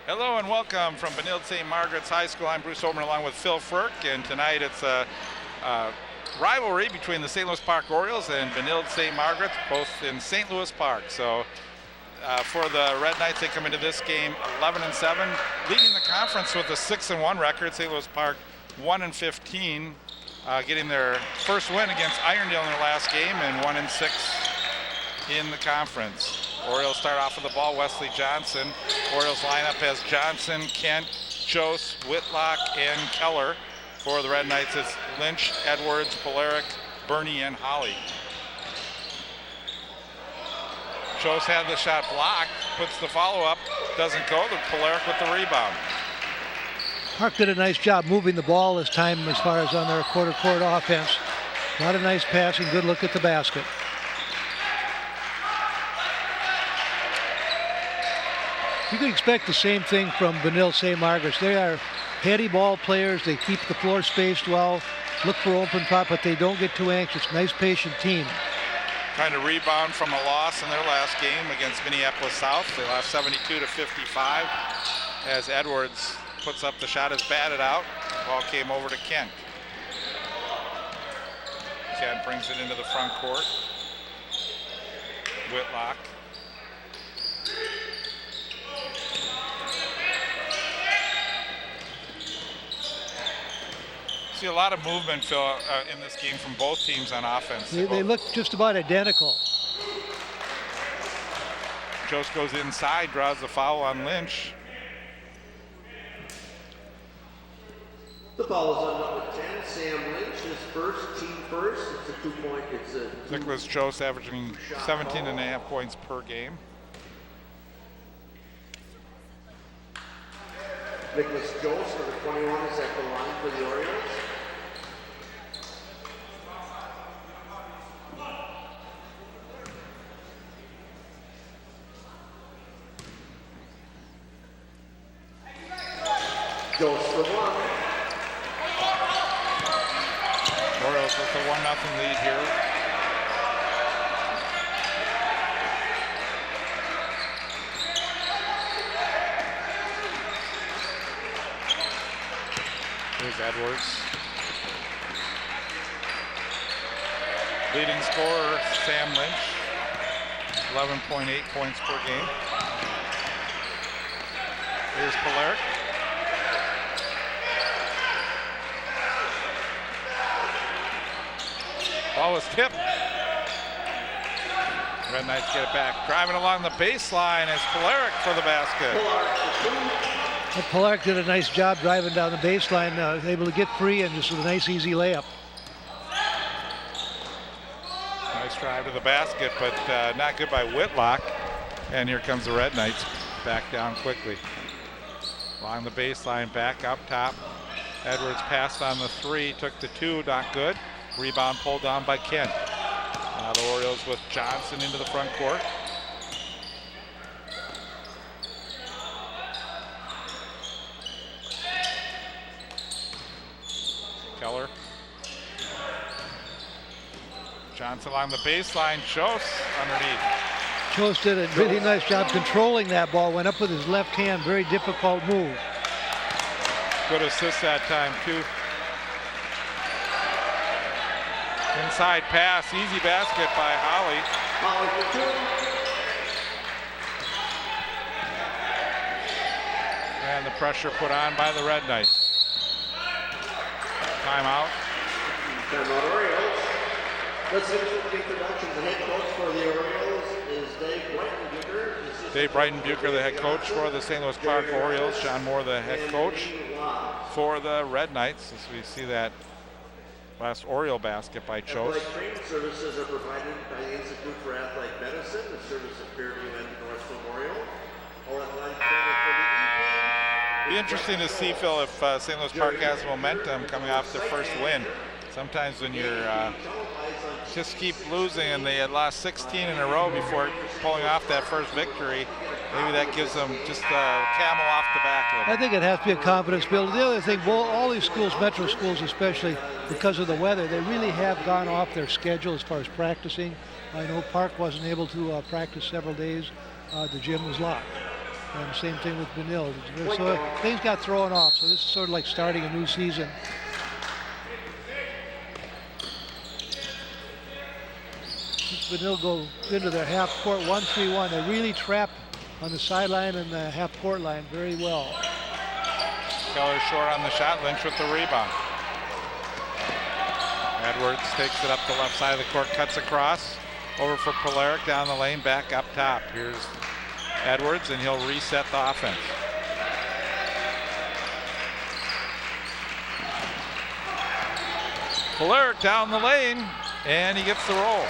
Hello and welcome from Benilde St. Margaret's High School. I'm Bruce Oberman along with Phil Firk, and tonight it's a rivalry between the St. Louis Park Orioles and Benilde St. Margaret's, both in St. Louis Park. So for the Red Knights, they come into this game 11-7, leading the conference with a 6-1 record. St. Louis Park 1-15, getting their first win against Irondale in their last game, and 1-6 in the conference. Orioles start off with the ball. Wesley Johnson. Orioles lineup has Johnson, Kent, Chose, Whitlock, and Keller. For the Red Knights, it's Lynch, Edwards, Polaric, Bernie, and Holly. Chose had the shot blocked, puts the follow-up, doesn't go. The Polaric with the rebound. Park did a nice job moving the ball this time as far as on their quarter-court offense. A lot of nice passing, good look at the basket. You can expect the same thing from Benilde St. Margaret's. They are heady ball players. They keep the floor spaced well, look for open pot, but they don't get too anxious. Nice, patient team. Trying to rebound from a loss in their last game against Minneapolis South. They lost 72-55 as Edwards puts up the shot, is batted out. Ball came over to Kent. Kent brings it into the front court. Whitlock. See a lot of movement, Phil, in this game from both teams on offense. They look just about identical. Chose goes inside, draws the foul on Lynch. The foul is on number 10, Sam Lynch, his first, team first. It's a 2-point. Nicholas Chose averaging 17.5 points per game. Nicholas Jones, number 21, is at the line for the Orioles. Jones for one. Orioles with a 1-0 lead here. Here's Edwards. Leading scorer, Sam Lynch. 11.8 points per game. Here's Polaric. Ball was tipped. Red Knights get it back. Driving along the baseline is Polaric for the basket. Polaric did a nice job driving down the baseline, able to get free and just a nice easy layup. Nice drive to the basket, but not good by Whitlock. And here comes the Red Knights back down quickly. Along the baseline, back up top. Edwards passed on the three, took the two, not good. Rebound pulled down by Kent. Now the Orioles with Johnson into the front court. Keller. Johnson along the baseline. Chose underneath. Chose did a really nice job controlling that ball. Went up with his left hand. Very difficult move. Good assist that time too. Inside pass, easy basket by Holly. And the pressure put on by the Red Knights. Timeout. Timeout Orioles. Let's finish with the introduction. The head coach for the Orioles is Dave Breitenbucher. Dave Breitenbucher, the head coach for the St. Louis Park Orioles. John Moore, the head coach for the Red Knights. As we see that last Oriole basket by Chose. Athletic training services are provided by the Institute for Athletic Medicine, the service of Fairview and North Memorial. Or athletic training for the evening. Be interesting to see, Phil, if St. Louis Park has momentum coming off their first win. Sometimes when you're just keep losing, and they had lost 16 in a row before pulling off that first victory, maybe that gives them just a camel off the back. I think it has to be a confidence builder. The other thing, well, all these schools, metro schools especially, because of the weather, they really have gone off their schedule as far as practicing. I know Park wasn't able to practice several days. The gym was locked. And same thing with Benil. So things got thrown off. So this is sort of like starting a new season. Benil go into their half court 1-3-1. They really trap on the sideline and the half court line very well. Keller short on the shot. Lynch with the rebound. Edwards takes it up the left side of the court, cuts across. Over for Polaric down the lane, back up top. Here's Edwards, and he'll reset the offense. Polaric down the lane, and he gets the roll.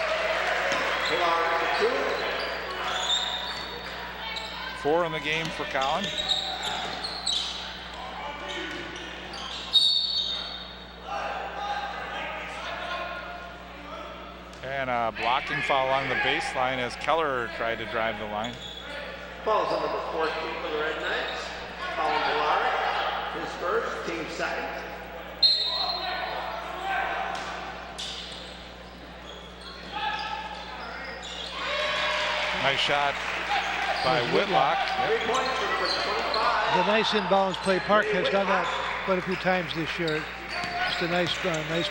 4 in the game for Collin. And a blocking foul along the baseline as Keller tried to drive the line. Fouls on number 14 for the Red Knights. Colin Polaric, his first, team second. Nice shot by Whitlock. 3 points for number 25. The nice inbounds play. Park has done that quite a few times this year. Just a nice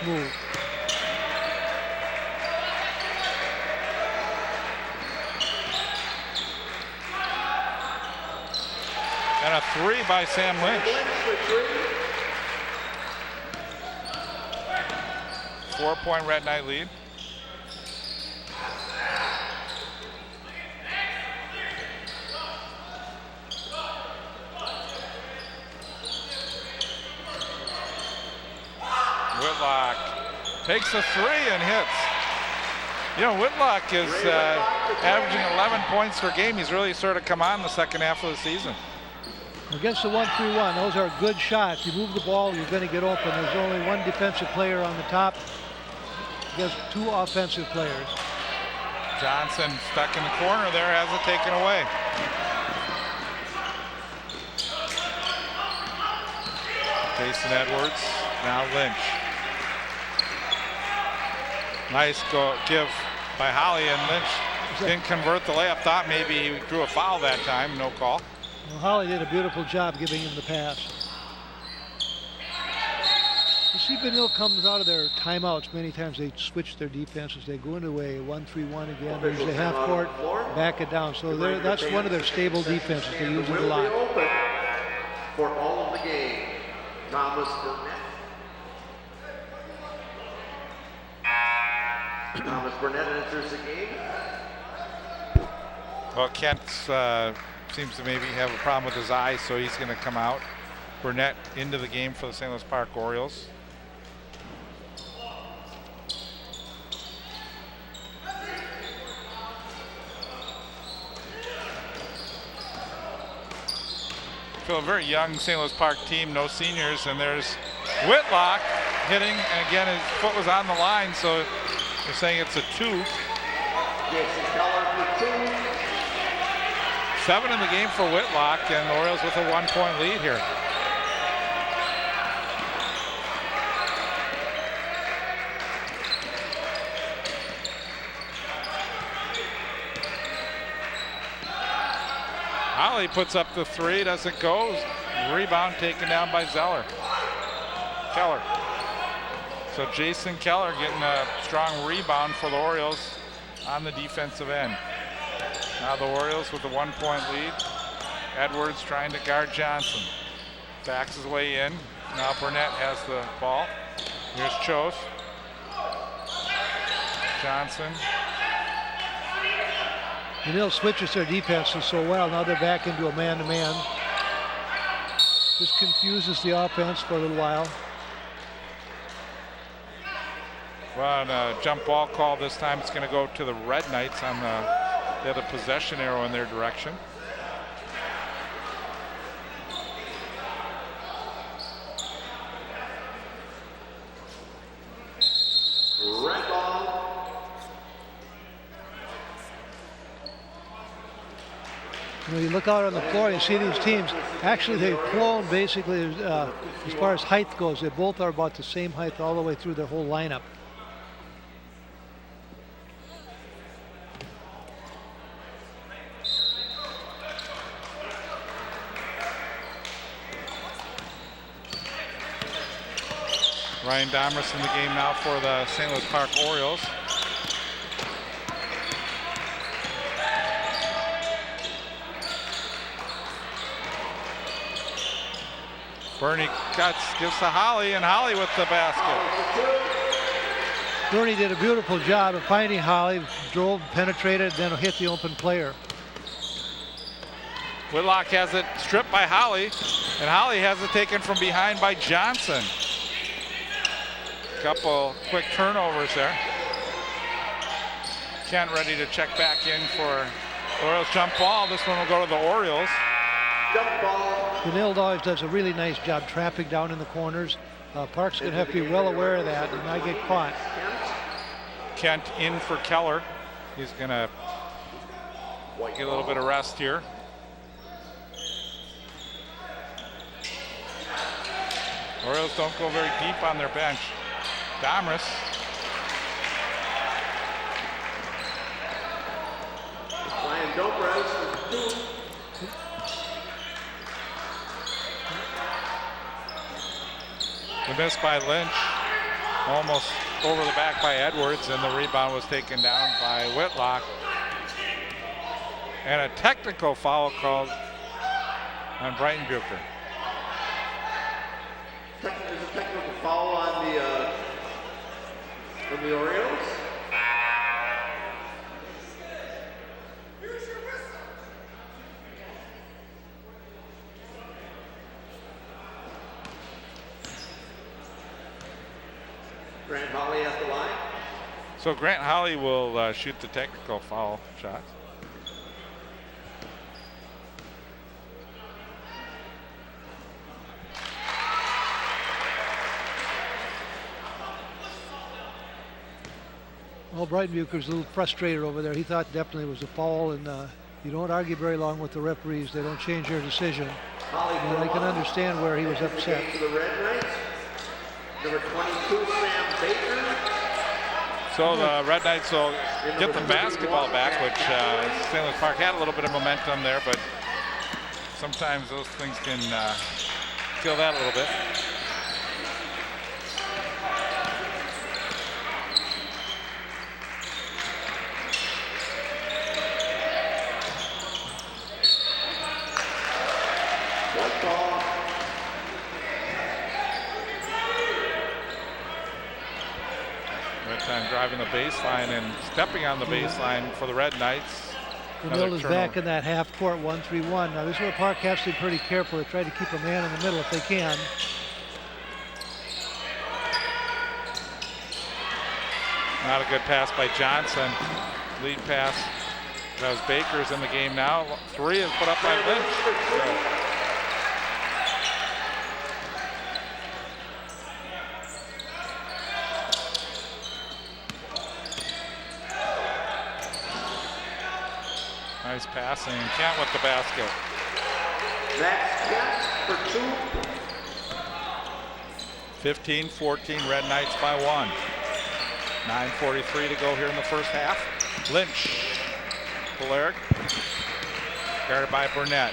move. And a 3 by Sam Lynch. 4-point Red Knight lead. Whitlock takes a 3 and hits. You know, Whitlock is averaging 11 points per game. He's really sort of come on the second half of the season. Against the 1-3-1, those are good shots. You move the ball, you're going to get open. There's only one defensive player on the top against 2 offensive players. Johnson stuck in the corner there, has it taken away. Jason Edwards, now Lynch. Nice give by Holly, and Lynch didn't convert the layup. Thought maybe he drew a foul that time, no call. Well, Holly did a beautiful job giving him the pass. You see Benil comes out of their timeouts. Many times they switch their defenses. They go into a 1-3-1 again. There's a half court, back it down. So that's one of their stable defenses. They use it a lot. Open for all of the game. Thomas Burnett. Thomas Burnett enters the game. Well, Kent seems to maybe have a problem with his eyes, so he's going to come out. Burnett into the game for the St. Louis Park Orioles. Feel a very young St. Louis Park team, no seniors, and there's Whitlock hitting, and again his foot was on the line, so they're saying it's a 2. Jason Keller for 2. 7 in the game for Whitlock, and the Orioles with a 1-point lead here. Holly puts up the 3, doesn't go. Rebound taken down by Keller. So Jason Keller getting a strong rebound for the Orioles on the defensive end. Now the Orioles with a 1-point lead. Edwards trying to guard Johnson. Backs his way in. Now Burnett has the ball. Here's Chose. Johnson. Benil switches their defenses so well. Now they're back into a man-to-man. This confuses the offense for a little while. Well, and a jump ball call this time. It's going to go to the Red Knights on the other possession arrow in their direction. Red ball. You know, you look out on the floor, you see these teams. Actually, they've flown basically as far as height goes. They both are about the same height all the way through their whole lineup. Ryan Domris in the game now for the St. Louis Park Orioles. Bernie cuts, gives to Holly, and Holly with the basket. Bernie did a beautiful job of finding Holly, drove, penetrated, then hit the open player. Whitlock has it stripped by Holly, and Holly has it taken from behind by Johnson. Couple quick turnovers there. Kent ready to check back in for Orioles jump ball. This one will go to the Orioles. Jump ball. Benilde always does a really nice job trapping down in the corners. Park's going to have to be well aware of that and not get caught. Kent in for Keller. He's going to get a little bit of rest here. Orioles don't go very deep on their bench. Domris. Ryan Domris for 2. The miss by Lynch, almost over the back by Edwards, and the rebound was taken down by Whitlock. And a technical foul called on Brighton Bucher. There's a technical foul on the Orioles. Grant Holly at the line. So Grant Holly will shoot the technical foul shots. Well, Brighton Bucher's a little frustrated over there. He thought definitely it was a foul, and you don't argue very long with the referees. They don't change their decision. And I can understand where he was upset. To the Red Knights. Number 22, Sam Baker. So the Red Knights will get the basketball back, which St. Louis Park had a little bit of momentum there, but sometimes those things can kill that a little bit. Time driving the baseline and stepping on the baseline for the Red Knights. Benilde is back in that half court 1-3-1. Now this is where Park has to be pretty careful to try to keep a man in the middle if they can. Not a good pass by Johnson. Lead pass. That was Baker's in the game now. 3 is put up by Lynch. Nice passing. Kent with the basket. That's Kent for 2. 15-14, Red Knights by 1. 9:43 to go here in the first half. Lynch. Polaric. Guarded by Burnett.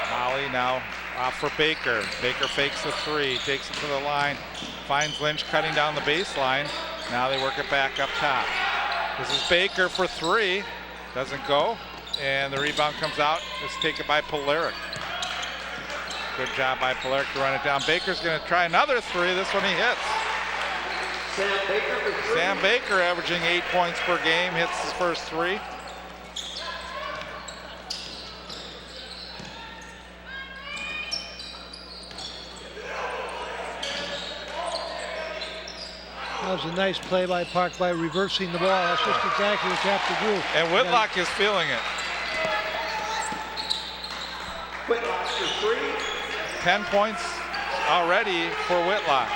Holly now off for Baker. Baker fakes the 3, takes it to the line, finds Lynch cutting down the baseline. Now they work it back up top. This is Baker for 3. Doesn't go, and the rebound comes out. It's taken by Polaric. Good job by Polaric to run it down. Baker's going to try another 3. This one he hits. Sam Baker for 3. Sam Baker averaging 8 points per game, hits his first 3. That was a nice play by Park by reversing the ball. That's just exactly what you have to do. And Whitlock is feeling it. Whitlock for 3. 10 points already for Whitlock.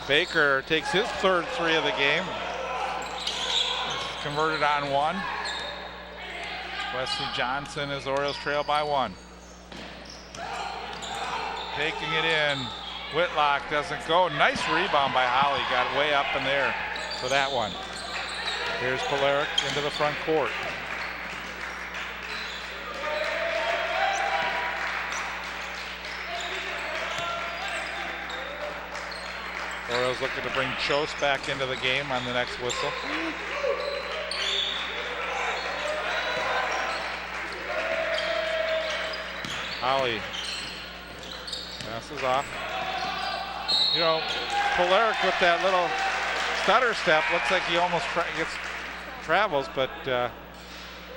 Baker takes his third 3 of the game. Converted on 1. Wesley Johnson as the Orioles trail by 1. Taking it in. Whitlock doesn't go. Nice rebound by Holly. Got way up in there for that one. Here's Polaric into the front court. Orioles looking to bring Chose back into the game on the next whistle. Holly passes off. You know, Polaric with that little stutter step looks like he almost travels, but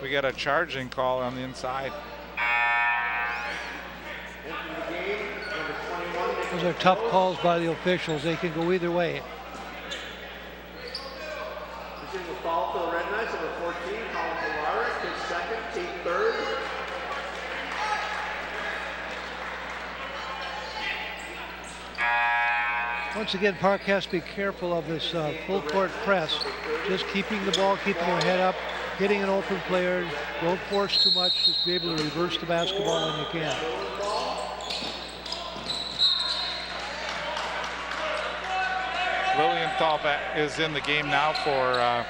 we got a charging call on the inside. Those are tough calls by the officials. They can go either way. Receiving a foul for the Red Knights, number 14, Colin Polaric, his second, team third. Once again, Park has to be careful of this full court press. Just keeping the ball, keeping their head up, hitting an open player. Don't force too much. Just be able to reverse the basketball when you can. Lilienthal is in the game now for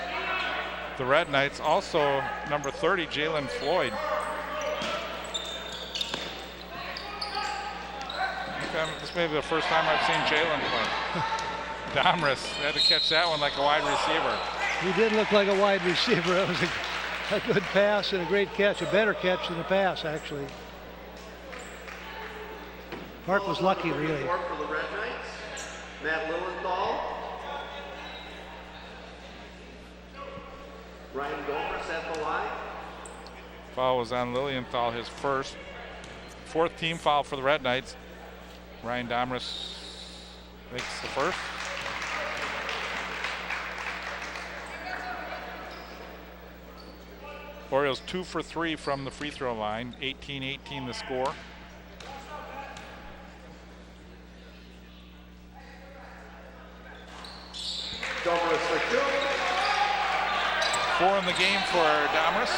the Red Knights. Also, number 30, Jalen Floyd. This may be the first time I've seen Jalen play. Domris had to catch that one like a wide receiver. He did look like a wide receiver. It was a good pass and a great catch, a better catch than a pass, actually. Park was lucky, really. For the Red Knights, Matt Lilienthal. Ryan Domris at the line. Foul was on Lilienthal, his fourth team foul for the Red Knights. Ryan Domris makes the first. Orioles 2 for 3 from the free throw line, 18-18 the score. Domris for 2. 4 in the game for Domris.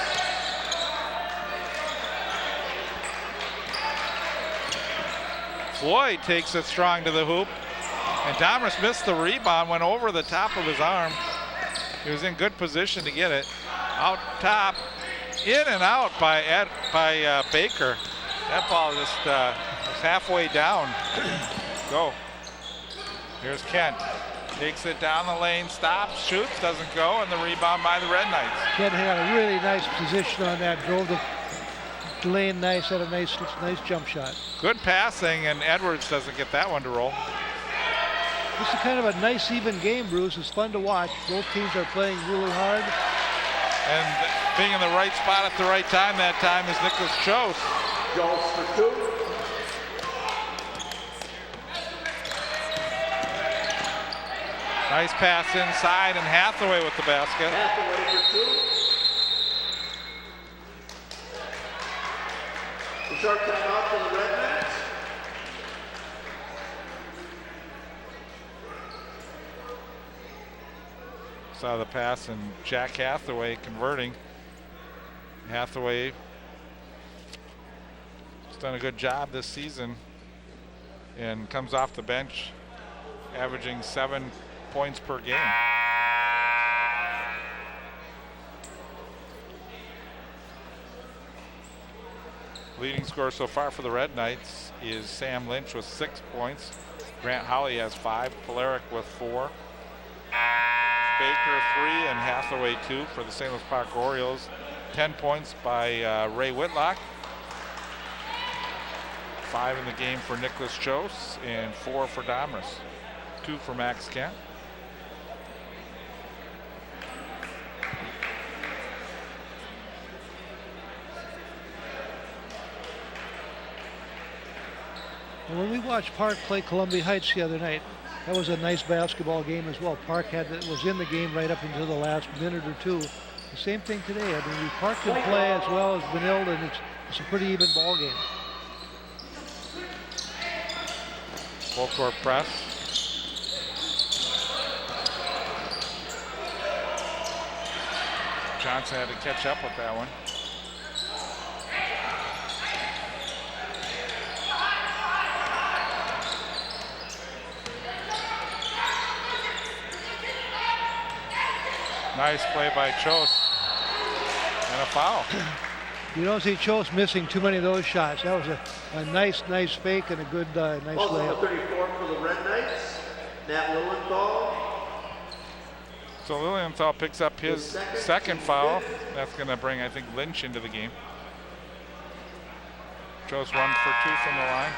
Floyd takes it strong to the hoop, and Domris missed the rebound, went over the top of his arm. He was in good position to get it. Out top, in and out by Baker. That ball just was halfway down. Go. Here's Kent. Takes it down the lane, stops, shoots, doesn't go, and the rebound by the Red Knights. Kent had a really nice position on that, drove the lane nice, had a nice jump shot. Good passing, and Edwards doesn't get that one to roll. This is kind of a nice even game, Bruce. It's fun to watch. Both teams are playing really hard. And being in the right spot at the right time that time is Nicholas Chose. Jones for 2. Nice pass inside, and Hathaway with the basket. Hathaway for 2. The short timeout for the Red Knights. Saw the pass and Jack Hathaway converting. Hathaway has done a good job this season and comes off the bench averaging 7 points per game. Leading scorer so far for the Red Knights is Sam Lynch with 6 points. Grant Holly has 5, Polaric with 4. Baker 3 and Hathaway 2 for the St. Louis Park Orioles. 10 points by Ray Whitlock. 5 in the game for Nicholas Chose and 4 for Domris. 2 for Max Kent. And when we watched Park play Columbia Heights the other night, that was a nice basketball game as well. Park was in the game right up until the last minute or two. The same thing today. I mean, Park can play as well as Benilde, and it's a pretty even ball game. Full court press. Johnson had to catch up with that one. Nice play by Chose. And a foul. You don't see Chose missing too many of those shots. That was a nice fake and a good, nice Also layup. 34 for the Red Knights, Nat Lilienthal. So Lilienthal picks up his second foul. That's going to bring, I think, Lynch into the game. Joe's 1 for 2 from the line.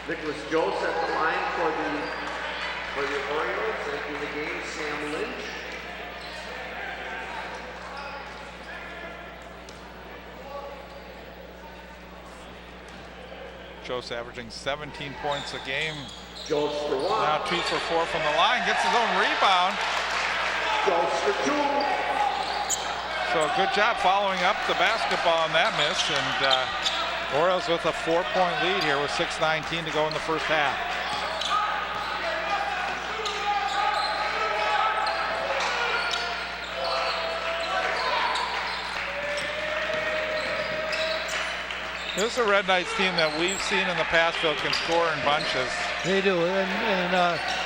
Nicholas Jost at the line for the Orioles. Entering the game, Sam Lynch. Jost averaging 17 points a game. Jost for 1. Now 2 for 4 from the line. Gets his own rebound. Jost for 2. So good job following up the basketball on that miss. And Orioles with a 4-point lead here with 6:19 to go in the first half. This is a Red Knights team that we've seen in the past, Phil, can score in bunches. They do, and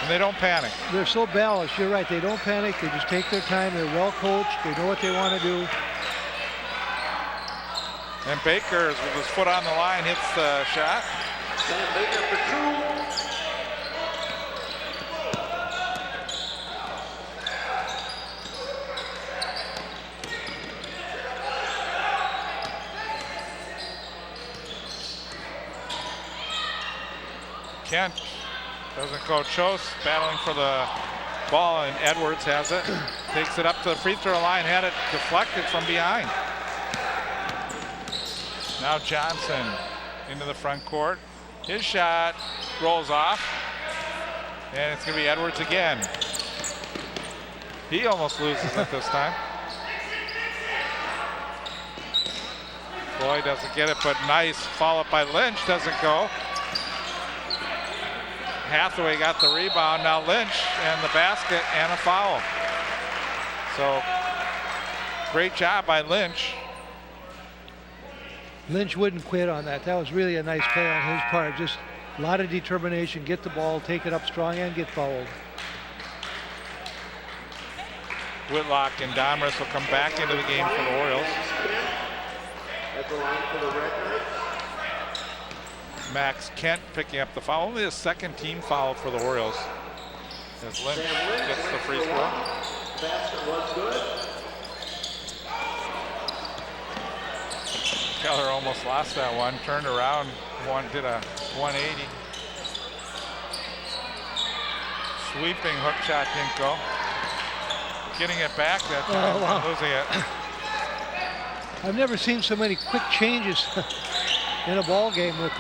they don't panic. They're so balanced. You're right. They don't panic. They just take their time. They're well coached. They know what they want to do. And Baker, with his foot on the line, hits the shot. Sam Baker for 2. Kent doesn't go. Jost battling for the ball, and Edwards has it. Takes it up to the free throw line, had it deflected from behind. Now Johnson into the front court. His shot rolls off, and it's going to be Edwards again. He almost loses it this time. Floyd doesn't get it, but nice follow-up by Lynch. Doesn't go. Hathaway got the rebound. Now Lynch and the basket and a foul. So great job by Lynch. Lynch wouldn't quit on that. That was really a nice play on his part. Just a lot of determination. Get the ball, take it up strong, and get fouled. Whitlock and Domris will come back into the game for the Orioles. At the line for the Red Knights. Max Kent picking up the foul. Only a second team foul for the Orioles. As Lynch gets the free throw. Basket was good. Keller almost lost that one. Turned around, did a 180. Sweeping hook shot didn't go. Getting it back that time, losing it. I've never seen so many quick changes in a ball game with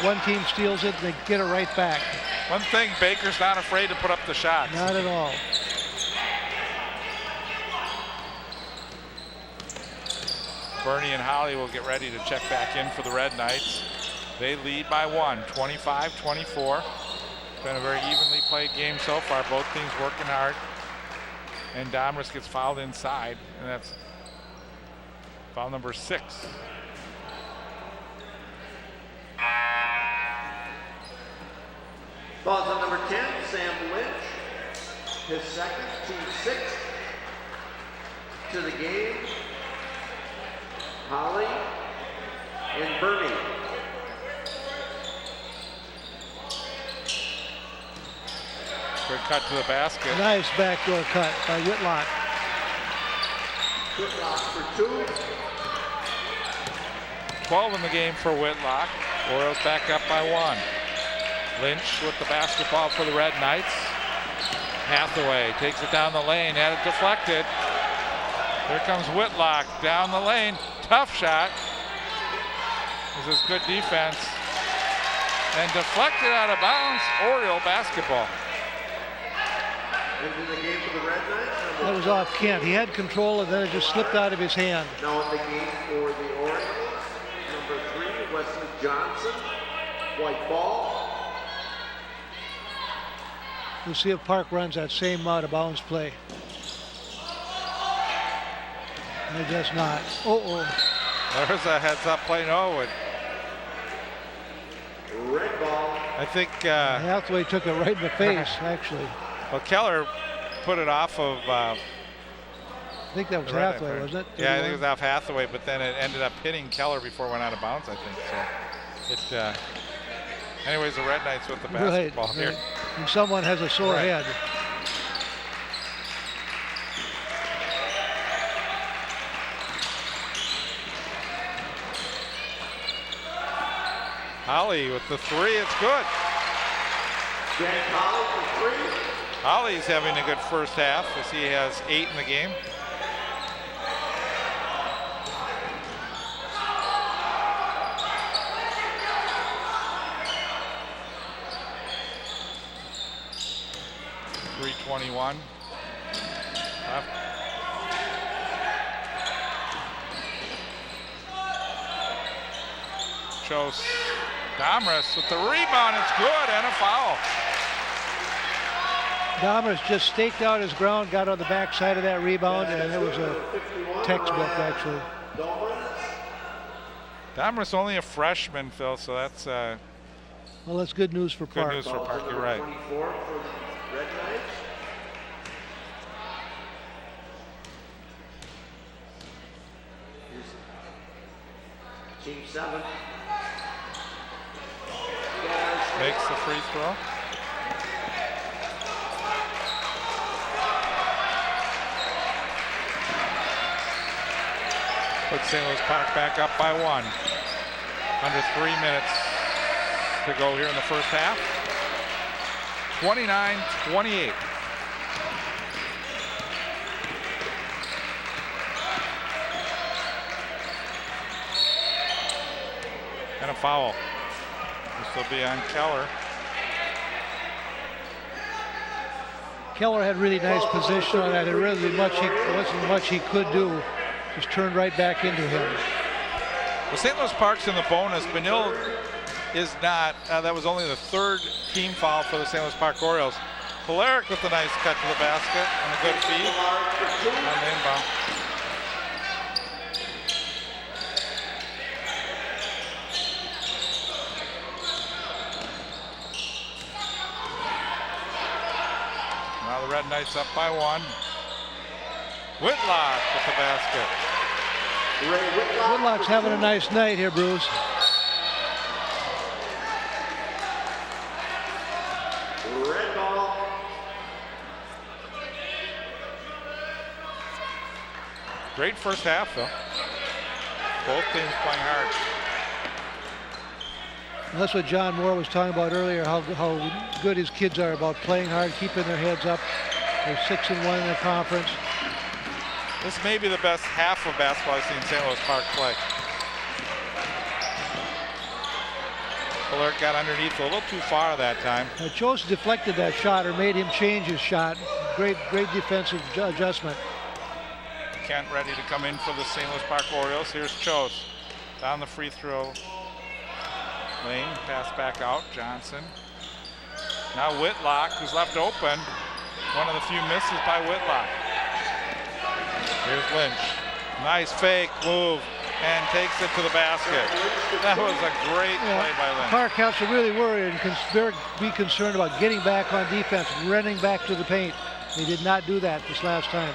one team steals it, they get it right back. One thing, Baker's not afraid to put up the shots. Not at all. Bernie and Holly will get ready to check back in for the Red Knights. They lead by 1, 25-24. Been a very evenly played game so far. Both teams working hard. And Domris gets fouled inside, and that's foul number 6. Fouls on number 10, Sam Lynch. His second, team 6. To the game, Holly and Bernie. Good cut to the basket. Nice backdoor cut by Whitlock. Whitlock for 2. 12 in the game for Whitlock. Orioles back up by 1. Lynch with the basketball for the Red Knights. Hathaway takes it down the lane, had it deflected. Here comes Whitlock down the lane. Tough shot. This is good defense. And deflected out of bounds. Oriole basketball. Into the game for the Red Knights. That was off Kent. He had control and then it just slipped out of his hand. Now in the game for the Orioles, number 3, Wesley Johnson. White ball. We'll see if Park runs that same out of bounds play. I guess not. There's a heads up play. No, Red ball. I think Hathaway took it right in the face, actually. Well, Keller put it off of I think that was Hathaway, wasn't it? Yeah, I think it was off Hathaway, but then it ended up hitting Keller before it went out of bounds, I think. So it anyways, the Red Knights with the basketball here. Right. when someone has a sore head. Holly with the three, it's good. Jack Holly for 3. Holly's having a good first half as he has 8 in the game. .321 left. Chose Domris with the rebound. It's good and a foul. Domris just staked out his ground, got on the back side of that rebound, and it was a textbook, actually. Domris only a freshman, Phil, so that's well, that's good news for Park. good news for Park. You're right. 24 for Red Knights. Team 7. Makes the free throw. Puts St. Louis Park back up by 1. Under 3 minutes to go here in the first half. 29-28. And a foul. This will be on Keller. Keller had really nice position on that. There wasn't much he could do. Just turned right back into him. Well, St. Louis Park's in the bonus. Benil is not. That was only the 3rd team foul for the St. Louis Park Orioles. Polaric with a nice cut to the basket and a good feed on the inbound. Now the Red Knights up by 1. Whitlock with the basket. Whitlock's having a nice night here, Bruce. Red ball. Great first half, though. Both teams playing hard. And that's what John Moore was talking about earlier, how good his kids are about playing hard, keeping their heads up. They're 6-1 in the conference. This may be the best half of basketball I've seen St. Louis Park play. Alert got underneath a little too far that time. Chose deflected that shot or made him change his shot. Great defensive adjustment. Kent ready to come in for the St. Louis Park Orioles. Here's Chose down the free throw lane. Pass back out. Johnson. Now Whitlock, who's left open. One of the few misses by Whitlock. Here's Lynch. Nice fake move and takes it to the basket. That was a great play by Lynch. Park has to really worry and be concerned about getting back on defense, running back to the paint. They did not do that this last time.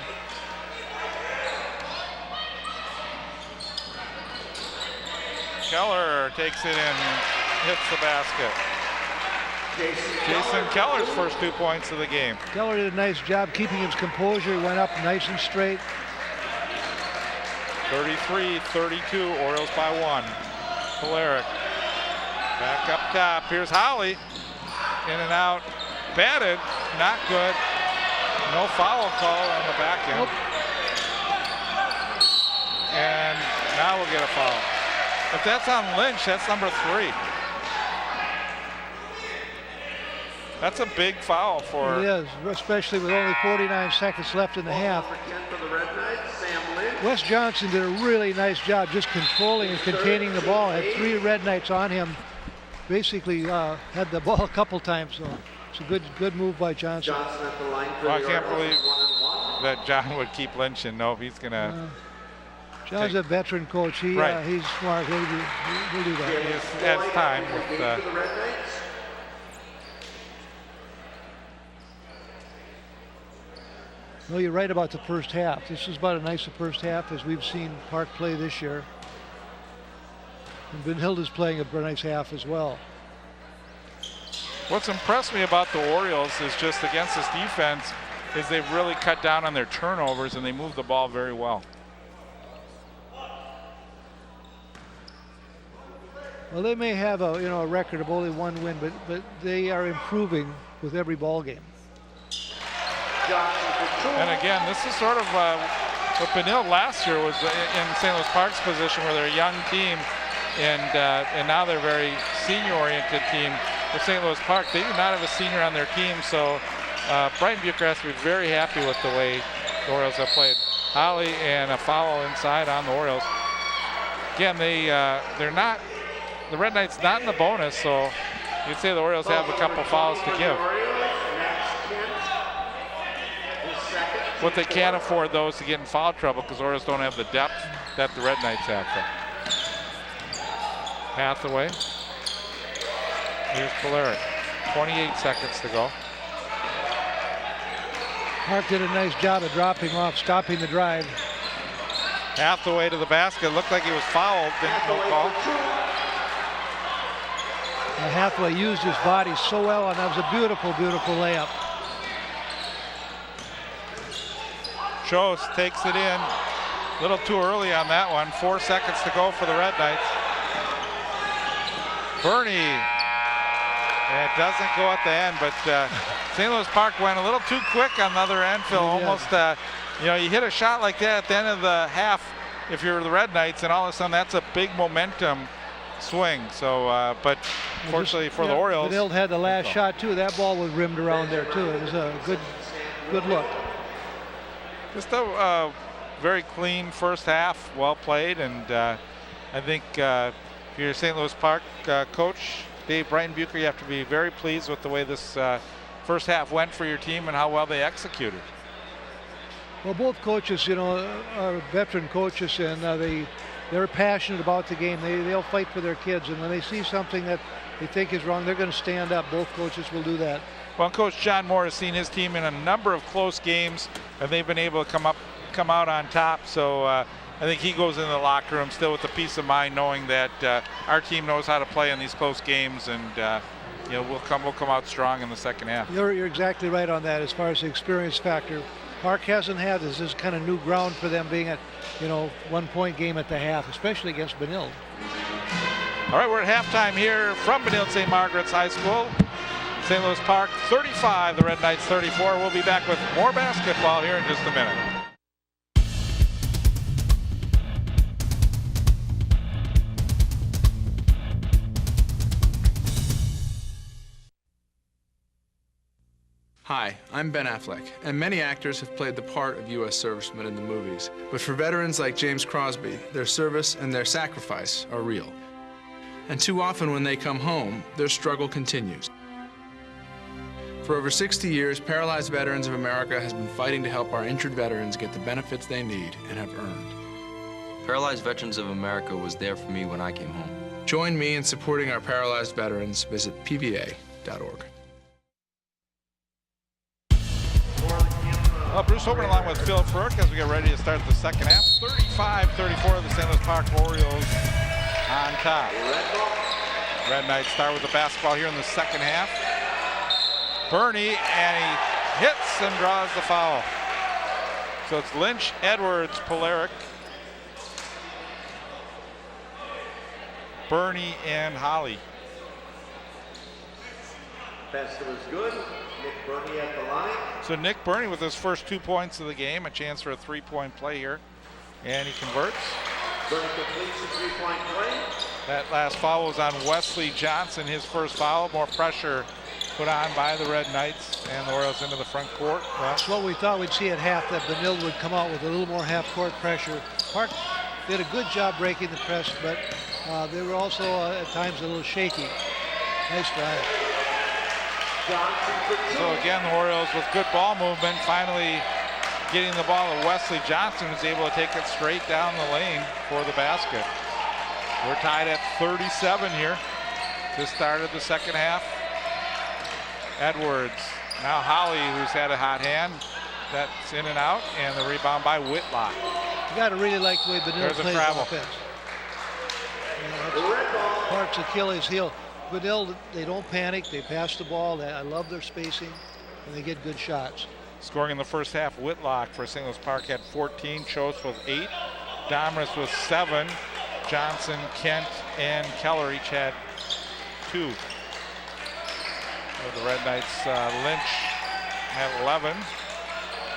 Keller takes it in and hits the basket. Jason Keller's first 2 points of the game. Keller did a nice job keeping his composure. He went up nice and straight. 33-32, Orioles by 1. Polaric back up top. Here's Holly. In and out. Batted. Not good. No foul call on the back end. Nope. And now we'll get a foul. If that's on Lynch, that's number 3. That's a big foul for... It is, especially with only 49 seconds left in the half. Wes Johnson did a really nice job just controlling and containing the ball. Had 3 Red Knights on him. Basically had the ball a couple times, so it's a good move by Johnson. Well, I can't believe that John would keep Lynch in. No, he's going to... John's a veteran coach. He's smart. He'll do that. He has time with... No, you're right about the first half. This is about as nice a first half as we've seen Park play this year. And Benhilda's playing a nice half as well. What's impressed me about the Orioles is just against this defense is they've really cut down on their turnovers and they move the ball very well. Well, they may have a record of only 1 win, but they are improving with every ball game. And again, this is sort of what Benilde last year was in St. Louis Park's position, where they're a young team, and now they're a very senior-oriented team. With St. Louis Park, they do not have a senior on their team, so Brian Bucher has to be very happy with the way the Orioles have played. Holly and a foul inside on the Orioles. Again, they're not. The Red Knights not in the bonus, so you'd say the Orioles have a couple fouls to give. But they can't afford those to get in foul trouble because the Orioles don't have the depth that the Red Knights have. Hathaway. Here's Polaric. 28 seconds to go. Park did a nice job of dropping off, stopping the drive. Hathaway to the basket. Looked like he was fouled. No call. Hathaway used his body so well, and that was a beautiful, beautiful layup. Schoss takes it in. A little too early on that one. 4 seconds to go for the Red Knights. Bernie. And it doesn't go at the end, but St. Louis Park went a little too quick on the other end, Phil. Almost, you hit a shot like that at the end of the half if you're the Red Knights, and all of a sudden that's a big momentum swing. So, but fortunately for the Orioles. Benilde had the last shot too. That ball was rimmed around there too. It was a good look. Just a very clean first half, well played, and I think if you're St. Louis Park coach, Brian Bucher, you have to be very pleased with the way this first half went for your team and how well they executed. Well, both coaches, are veteran coaches, and they're passionate about the game. They'll fight for their kids, and when they see something that they think is wrong, they're going to stand up. Both coaches will do that. Well, Coach John Moore has seen his team in a number of close games, and they've been able to come out on top. So I think he goes into the locker room still with the peace of mind, knowing that our team knows how to play in these close games, and we'll come out strong in the second half. You're exactly right on that as far as the experience factor. Park hasn't had this is kind of new ground for them, being at 1-point game at the half, especially against Benilde. All right, we're at halftime here from Benilde St. Margaret's High School. St. Louis Park 35, the Red Knights 34. We'll be back with more basketball here in just a minute. Hi, I'm Ben Affleck, and many actors have played the part of U.S. servicemen in the movies. But for veterans like James Crosby, their service and their sacrifice are real. And too often when they come home, their struggle continues. For over 60 years, Paralyzed Veterans of America has been fighting to help our injured veterans get the benefits they need and have earned. Paralyzed Veterans of America was there for me when I came home. Join me in supporting our paralyzed veterans. Visit pva.org. Bruce Hoban along with Phil Frurk as we get ready to start the second half. 35-34, the St. Louis Park Orioles on top. Red Knights start with the basketball here in the second half. Bernie, and he hits and draws the foul. So it's Lynch, Edwards, Polaric, Bernie, and Holly. Basket was good. Nick Bernie at the line. So Nick Bernie with his first 2 points of the game, a chance for a three-point play here, and he converts. Bernie completes the three-point play. That last foul was on Wesley Johnson, his first foul. More pressure put on by the Red Knights, and the Orioles into the front court. Well, that's what we thought we'd see at half, that Benilde would come out with a little more half-court pressure. Park did a good job breaking the press, but they were also at times a little shaky. Nice drive. So again, the Orioles with good ball movement, finally getting the ball to Wesley Johnson, who's able to take it straight down the lane for the basket. We're tied at 37 here. Just started the second half. Edwards, now Holly, who's had a hot hand. That's in and out, and the rebound by Whitlock. You got to really like the way Benilde plays offense. Park's Achilles heel. Vanille, they don't panic. They pass the ball. I love their spacing, and they get good shots. Scoring in the first half, Whitlock for St. Louis Park had 14, Chose with 8, Domris with 7, Johnson, Kent, and Keller each had 2. For the Red Knights, Lynch had 11,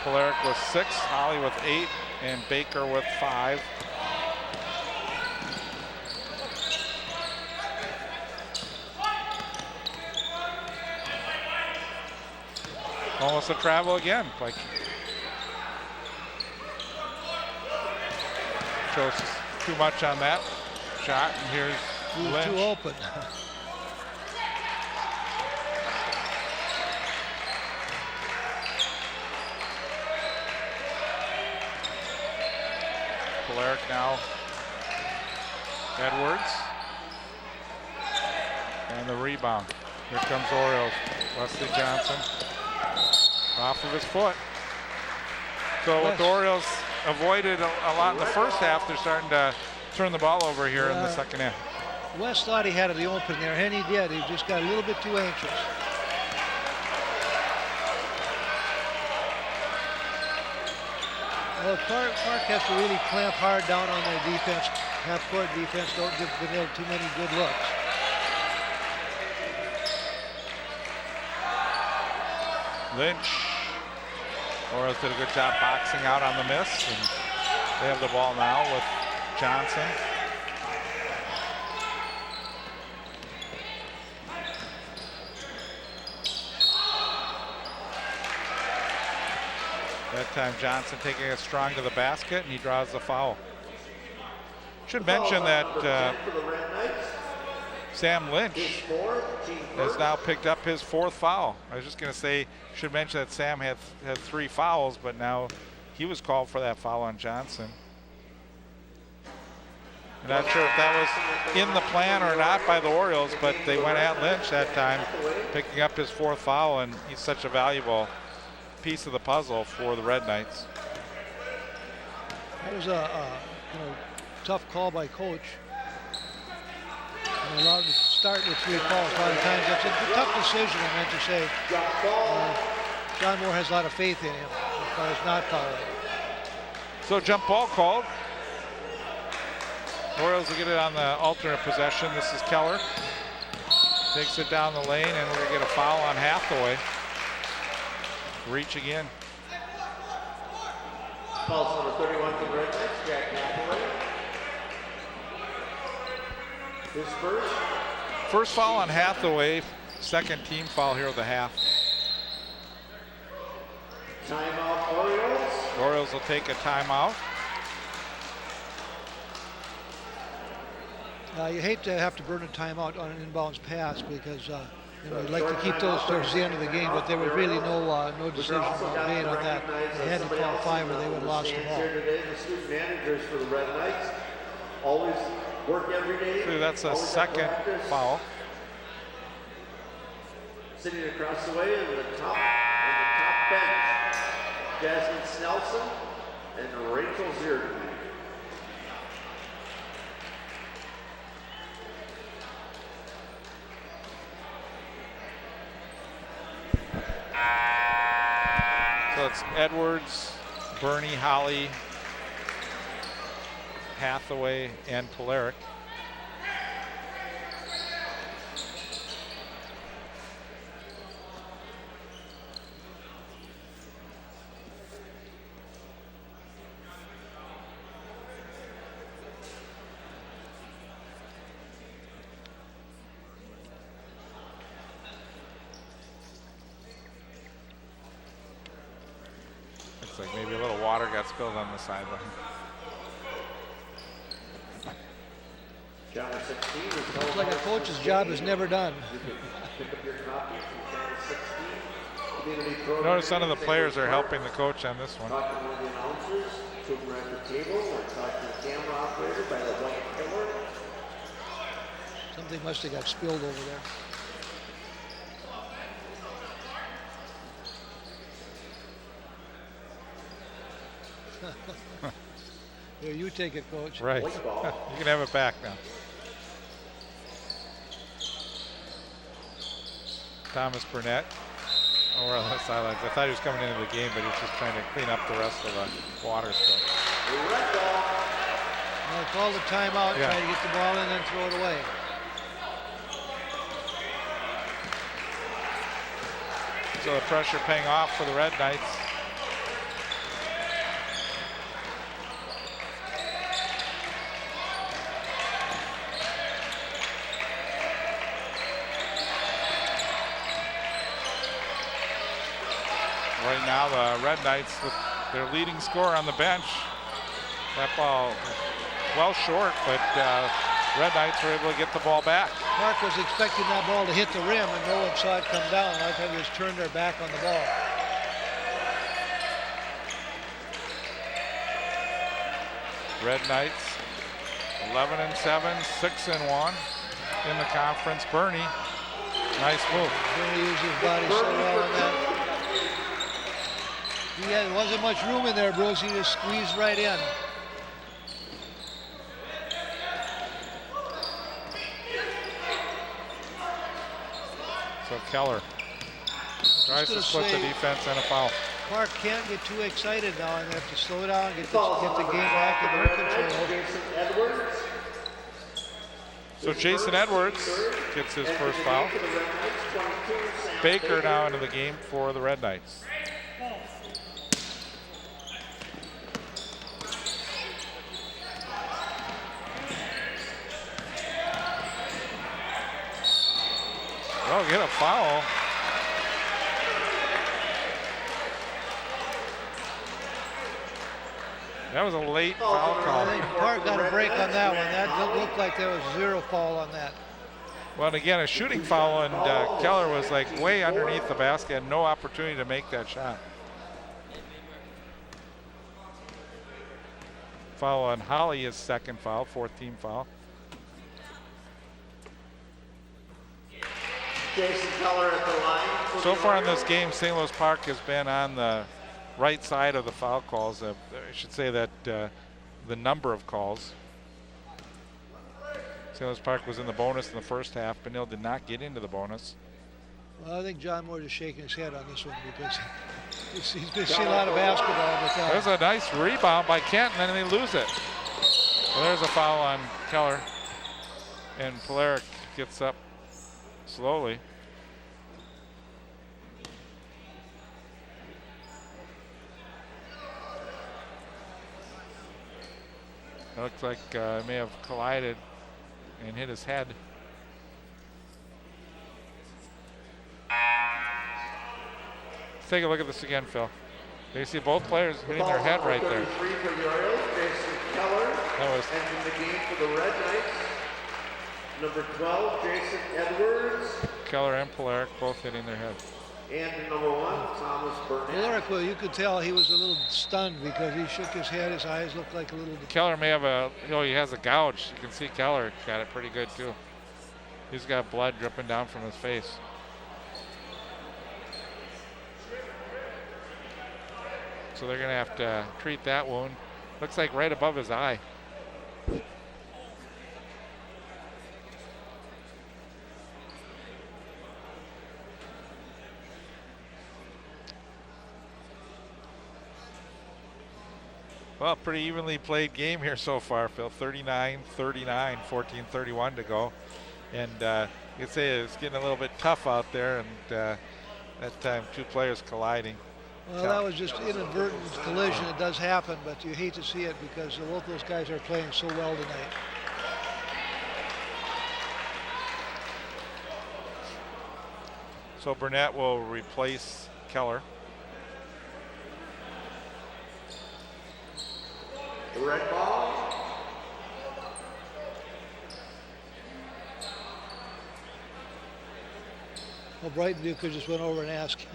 Polaric with 6, Holly with 8, and Baker with 5. Almost a travel again. Like shows too much on that shot, and here's Lynch. Too open. Polaric now. Edwards. And the rebound. Here comes Orioles. Wesley Johnson. Off of his foot. So what the Orioles avoided a lot in the first half, they're starting to turn the ball over here in the second half. West thought he had the open there, and he did. He just got a little bit too anxious. Well, Park has to really clamp hard down on their defense, half-court defense. Don't give Vanille too many good looks. Lynch. Orioles did a good job boxing out on the miss, and they have the ball now with Johnson. That time Johnson taking it strong to the basket, and he draws the foul. Should mention that Sam Lynch has now picked up his 4th foul. I was just going to say, should mention that Sam had 3 fouls, but now he was called for that foul on Johnson. I'm not sure if that was in the plan or not by the Orioles, but they went at Lynch that time, picking up his 4th foul, and he's such a valuable piece of the puzzle for the Red Knights. That was a tough call by coach. And allowed to start with 3 calls. A lot of times that's a tough decision, I meant to say. John Moore has a lot of faith in him as far as not calling. So jump ball called. Orioles will get it on the alternate possession. This is Keller. Takes it down the lane, and we're going to get a foul on Hathaway. Reach again. Foul number 31 for the Red Knights, Jack Hathaway. His first foul on Hathaway, 2nd team foul here of the half. Timeout Orioles. Orioles will take a timeout. You hate to have to burn a timeout on an inbounds pass because you'd like to keep those towards the end of the game, but there was really no decision made on that. They had to call 5 or they would have lost the ball. The student managers for the Red Knights always work every day. So that's a 2nd foul. Sitting across the way in the top bench, Jasmine Snelson and Rachel Zierden. So it's Edwards, Bernie, Holly, Hathaway, and Polaric. Looks like maybe a little water got spilled on the sideline. Looks like a coach's job is never done. Notice none of the players are helping the coach on this one. Something must have got spilled over there. Here, you take it, coach. Right. You can have it back now. Thomas Burnett over on the sidelines. I thought he was coming into the game, but he was just trying to clean up the rest of the water stuff. Well, call the timeout, Yeah. try to get the ball in and throw it away. So the pressure paying off for the Red Knights. Right now, the Red Knights with their leading scorer on the bench. That ball well short, but Red Knights were able to get the ball back. Park was expecting that ball to hit the rim, and no one saw it come down. I thought they just turned their back on the ball. Red Knights 11-7, 6-1 in the conference. Bernie, nice move. Bernie used his body so well on that. There wasn't much room in there, Bruce. He just squeezed right in. So Keller tries to split the defense and a foul. Park can't get too excited now, and they have to slow down, get the game back in their control. So Jason Edwards gets his first foul. Baker now into the game for the Red Knights. Oh, get a foul. That was a late foul call. I think Park got a break on that one. That looked like there was zero foul on that. Well, and again, a shooting foul, and Keller was like way underneath the basket, had no opportunity to make that shot. Foul on Holly, his second foul, fourth team foul. Jason Keller at the line. So far in this game, St. Louis Park has been on the right side of the foul calls. I should say that the number of calls. St. Louis Park was in the bonus in the first half. Benil did not get into the bonus. Well, I think John Moore is shaking his head on this one because he's going to see a lot of basketball all the time. There's a nice rebound by Kent, and then they lose it. Well, there's a foul on Keller, and Polaric gets up slowly. It looks like it may have collided and hit his head. Let's take a look at this again, Phil. You see both players hitting their head right there. For the Orioles, Jason Keller. That was And in the game for the Red Knights, number 12, Jason Edwards. Keller and Polaric both hitting their head. And number 1, Thomas Burnett. Well, you could tell he was a little stunned because he shook his head. His eyes looked like a little. Keller may have he has a gouge. You can see Keller got it pretty good too. He's got blood dripping down from his face. So they're gonna have to treat that wound. Looks like right above his eye. Well, pretty evenly played game here so far, Phil. 39-39, 14:31 to go. And you could say it's getting a little bit tough out there, and that time two players colliding. Well, that was just inadvertent collision. It does happen, but you hate to see it because both those guys are playing so well tonight. So Burnett will replace Keller. The red ball. Well, Brighton Duke just went over and asked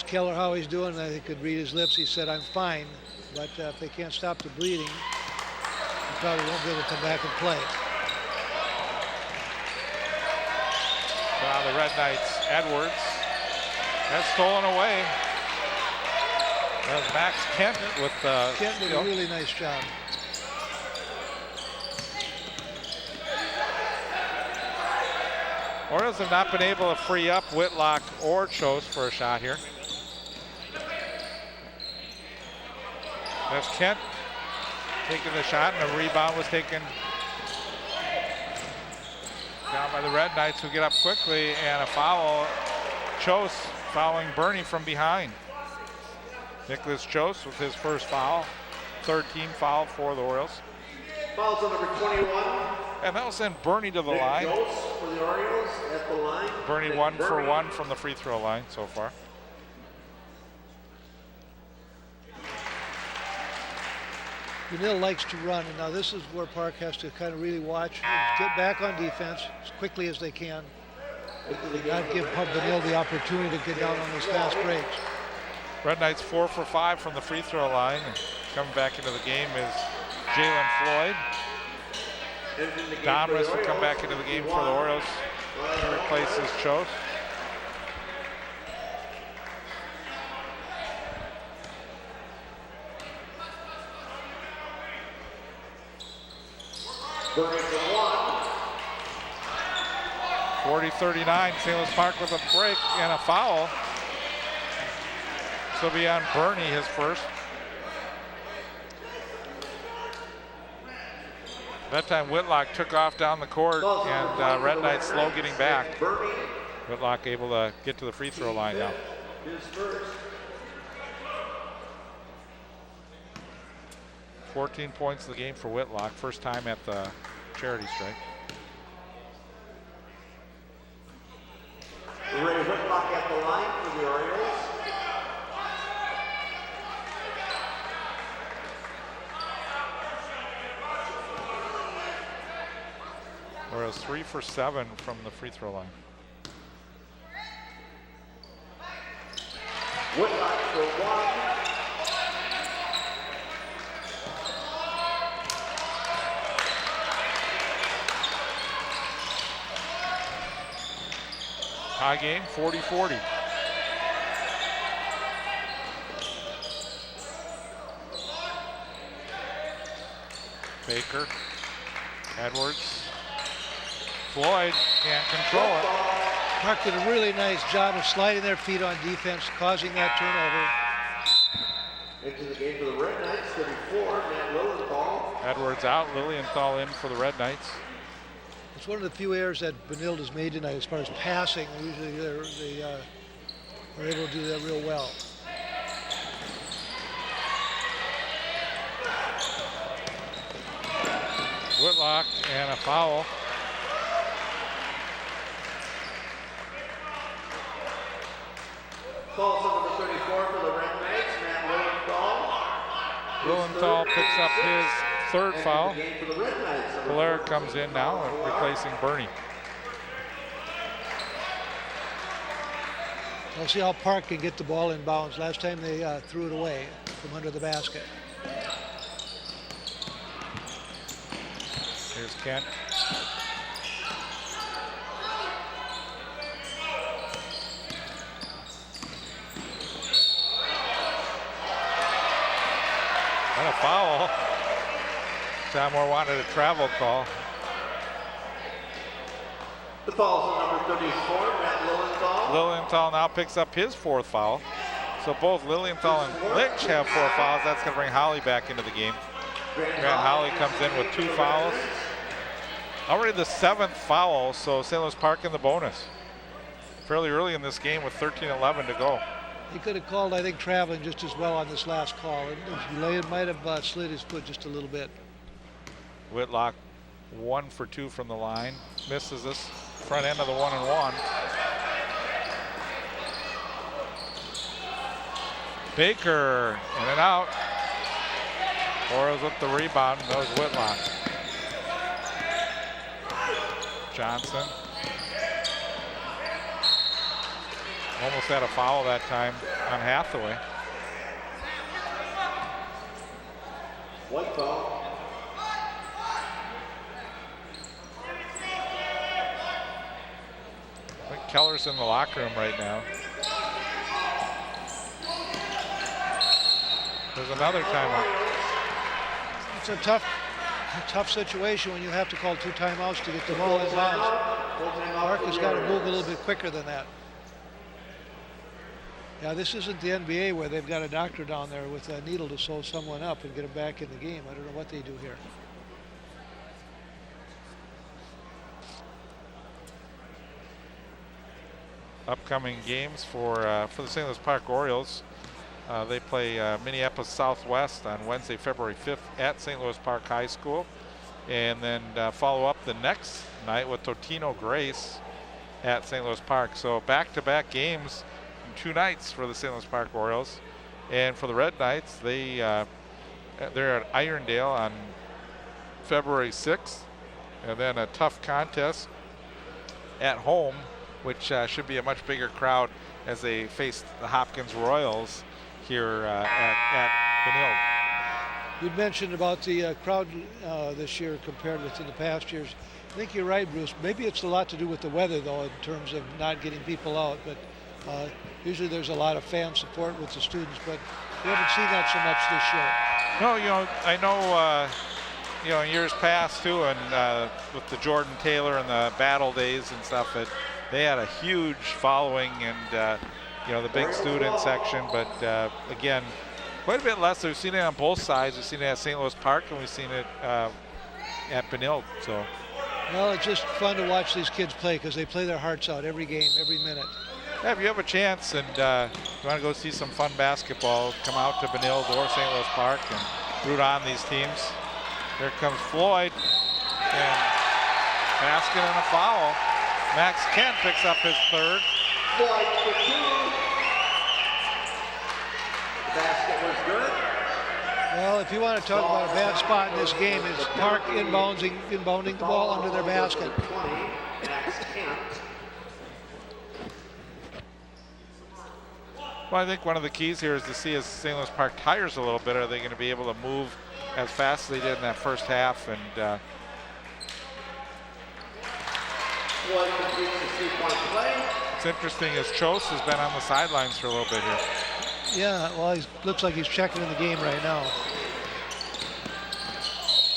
Keller how he's doing. I think could read his lips. He said, "I'm fine," but if they can't stop the bleeding, he probably won't be able to come back and play. Now the Red Knights, Edwards. That's stolen away. There's Max Kent with Kent did a really nice job. Orioles have not been able to free up Whitlock or Chose for a shot here. That's Kent taking the shot, and the rebound was taken down by the Red Knights, who get up quickly, and a foul. Chose fouling Bernie from behind. Nicholas Chose with his first foul, third team foul for the Orioles. Fouls on number 21. And that'll send Bernie to the Nick line. Jost for the Orioles at the line. Bernie Nick 1 for Bernie. 1 from the free throw line so far. Benil likes to run, and now this is where Park has to kind of really watch and get back on defense as quickly as they can. Not give Benil the opportunity to get down on those fast breaks. Red Knights 4 for 5 from the free throw line. And coming back into the game is Jalen Floyd. Domris will come back into the game for the Orioles. He replaces Chose. Bernie for 1. 40-39, St. Louis Park with a break and a foul. This will be on Bernie, his first. That time Whitlock took off down the court, and Red Knights slow getting back. Whitlock able to get to the free throw line now. His first. 14 points of the game for Whitlock, first time at the charity strike. Ray Whitlock at the line for the Orioles. Orioles 3 for 7 from the free throw line. Whitlock for 1. High game, 40-40. Baker, Edwards, Floyd can't control it. Park did a really nice job of sliding their feet on defense, causing that turnover. Into the game for the Red Knights, 34, Matt Lilienthal. Edwards out, Lilienthal in for the Red Knights. It's one of the few errors that Benilde has made tonight as far as passing. Usually they are able to do that real well. Whitlock and a foul. Falls on number 34 for the Red Knights, Matt Lilienthal. Lilienthal picks up his third foul. Into the game for the Red Knights, number Blair comes in now, replacing Bernie. We'll see how Park can get the ball in bounds. Last time they threw it away from under the basket. Here's Kent. And a foul. John Moore wanted a travel call. The falls on number 34, Matt Lilienthal. Lilienthal now picks up his fourth foul. So both Lilienthal and Litch have 4 fouls. That's going to bring Holly back into the game. Grant Holly comes in with 2 fouls. Already the 7th foul, so St. Louis Park in the bonus. Fairly early in this game with 13-11 to go. He could have called, I think, traveling just as well on this last call. And might have slid his foot just a little bit. Whitlock 1 for 2 from the line. Misses this front end of the 1-and-1. Baker in and out. Orioles with the rebound. Goes Whitlock. Johnson. Almost had a foul that time on Hathaway. White foul. I think Keller's in the locker room right now. There's another timeout. It's a tough tough situation when you have to call 2 timeouts to get the ball in bounds. Park has got to move a little bit quicker than that. Yeah, this isn't the NBA where they've got a doctor down there with a needle to sew someone up and get them back in the game. I don't know what they do here. Upcoming games for the St. Louis Park Orioles. They play Minneapolis Southwest on Wednesday, February 5th at St. Louis Park High School. And then follow up the next night with Totino Grace at St. Louis Park. So back-to-back games in 2 nights for the St. Louis Park Orioles. And for the Red Knights, they're at Irondale on February 6th. And then a tough contest at home, which should be a much bigger crowd as they face the Hopkins Royals here at Benilde. You mentioned about the crowd this year compared with in the past years. I think you're right, Bruce. Maybe it's a lot to do with the weather, though, in terms of not getting people out. But usually there's a lot of fan support with the students, but we haven't seen that so much this year. No, I know, in years past, too, and with the Jordan Taylor and the battle days and stuff, they had a huge following and, the big student section. But, again, quite a bit less. We've seen it on both sides. We've seen it at St. Louis Park, and we've seen it at Benilde. So, well, it's just fun to watch these kids play because they play their hearts out every game, every minute. Yeah, if you have a chance and you want to go see some fun basketball, come out to Benilde or St. Louis Park and root on these teams. Here comes Floyd, and basket and a foul. Max Kent picks up his 3rd. Floyd for 2. The basket was good. Well, if you want to talk about a bad spot in this game, it's Park inbounding the ball under their basket. 20, Max Kent. Well, I think one of the keys here is to see as St. Louis Park tires a little bit, are they going to be able to move as fast as they did in that first half? And Floyd completes the 3-point play. it's interesting as Chose has been on the sidelines for a little bit here. Yeah, well, he looks like he's checking in the game right now.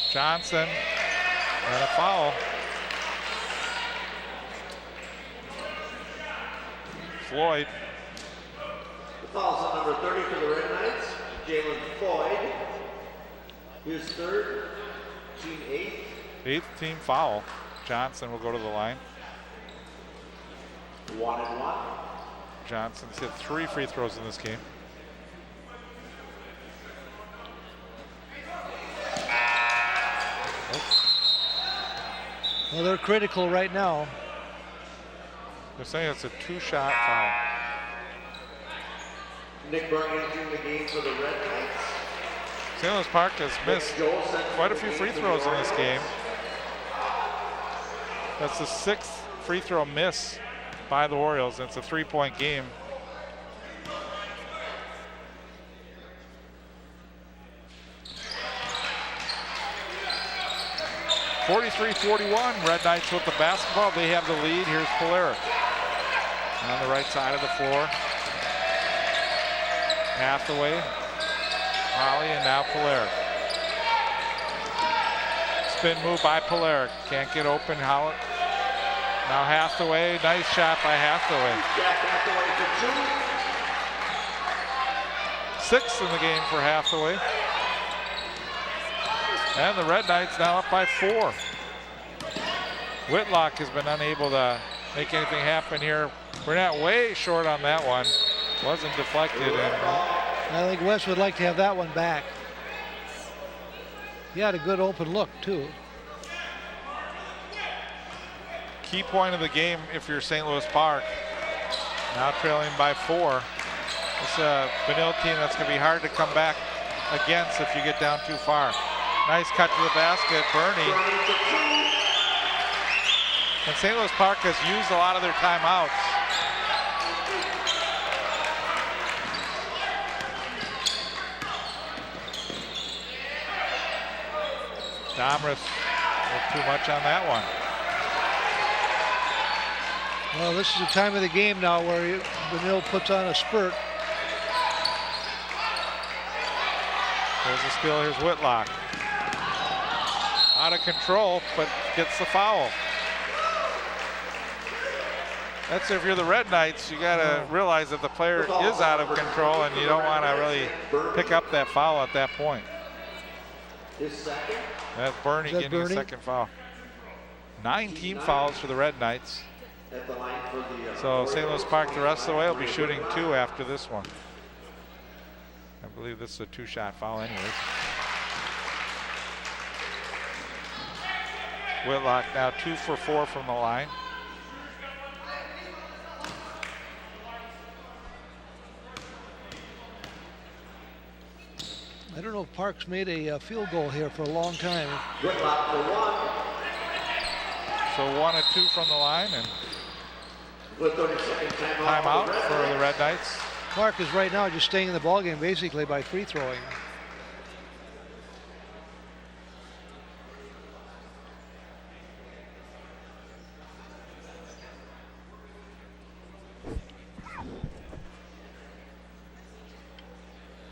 Johnson and a foul. Floyd. The foul's on number 30 for the Red Knights, Jalen Floyd. His 3rd, team 8th. 8th team foul. Johnson will go to the line. 1-1. Johnson's hit 3 free throws in this game. Well, they're critical right now. They're saying it's a 2-shot foul. Nick Berg entering the game for the Red Knights. St. Louis Park has missed quite a few free throws in this game. That's the 6th free throw miss by the Orioles. It's a 3-point game. (43-41). Red Knights with the basketball. They have the lead. Here's Polaric on the right side of the floor. Hathaway, Holly, and now Polaric. Spin move by Polaric. Can't get open. Now Hathaway. Nice shot by Hathaway. Jack Hathaway for 2. 6th in the game for Hathaway. And the Red Knights now up by 4. Whitlock has been unable to make anything happen here. We're not way short on that one. Wasn't deflected. And I think West would like to have that one back. He had a good open look, too. key point of the game if you're St. Louis Park. Now trailing by 4. It's a Benilde team that's going to be hard to come back against if you get down too far. Nice cut to the basket, Bernie. And St. Louis Park has used a lot of their timeouts. Domrus with too much on that one. Well, this is the time of the game now where Benilde puts on a spurt. There's a steal. Here's Whitlock. out of control, but gets the foul. That's if you're the Red Knights, you got to realize that the player is out of control, and you don't want to really pick up that foul at that point. That's Bernie getting his second foul. 9 team fouls for the Red Knights. So St. Louis Park the rest of the way will be shooting 2 after this one. I believe this is a 2-shot foul anyways. Whitlock now 2 for 4 from the line. I don't know if Park's made a field goal here for a long time. Whitlock for 1. So 1 and 2 from the line, and With 30-second timeout for the Red Knights. Park is right now just staying in the ballgame basically by free throwing.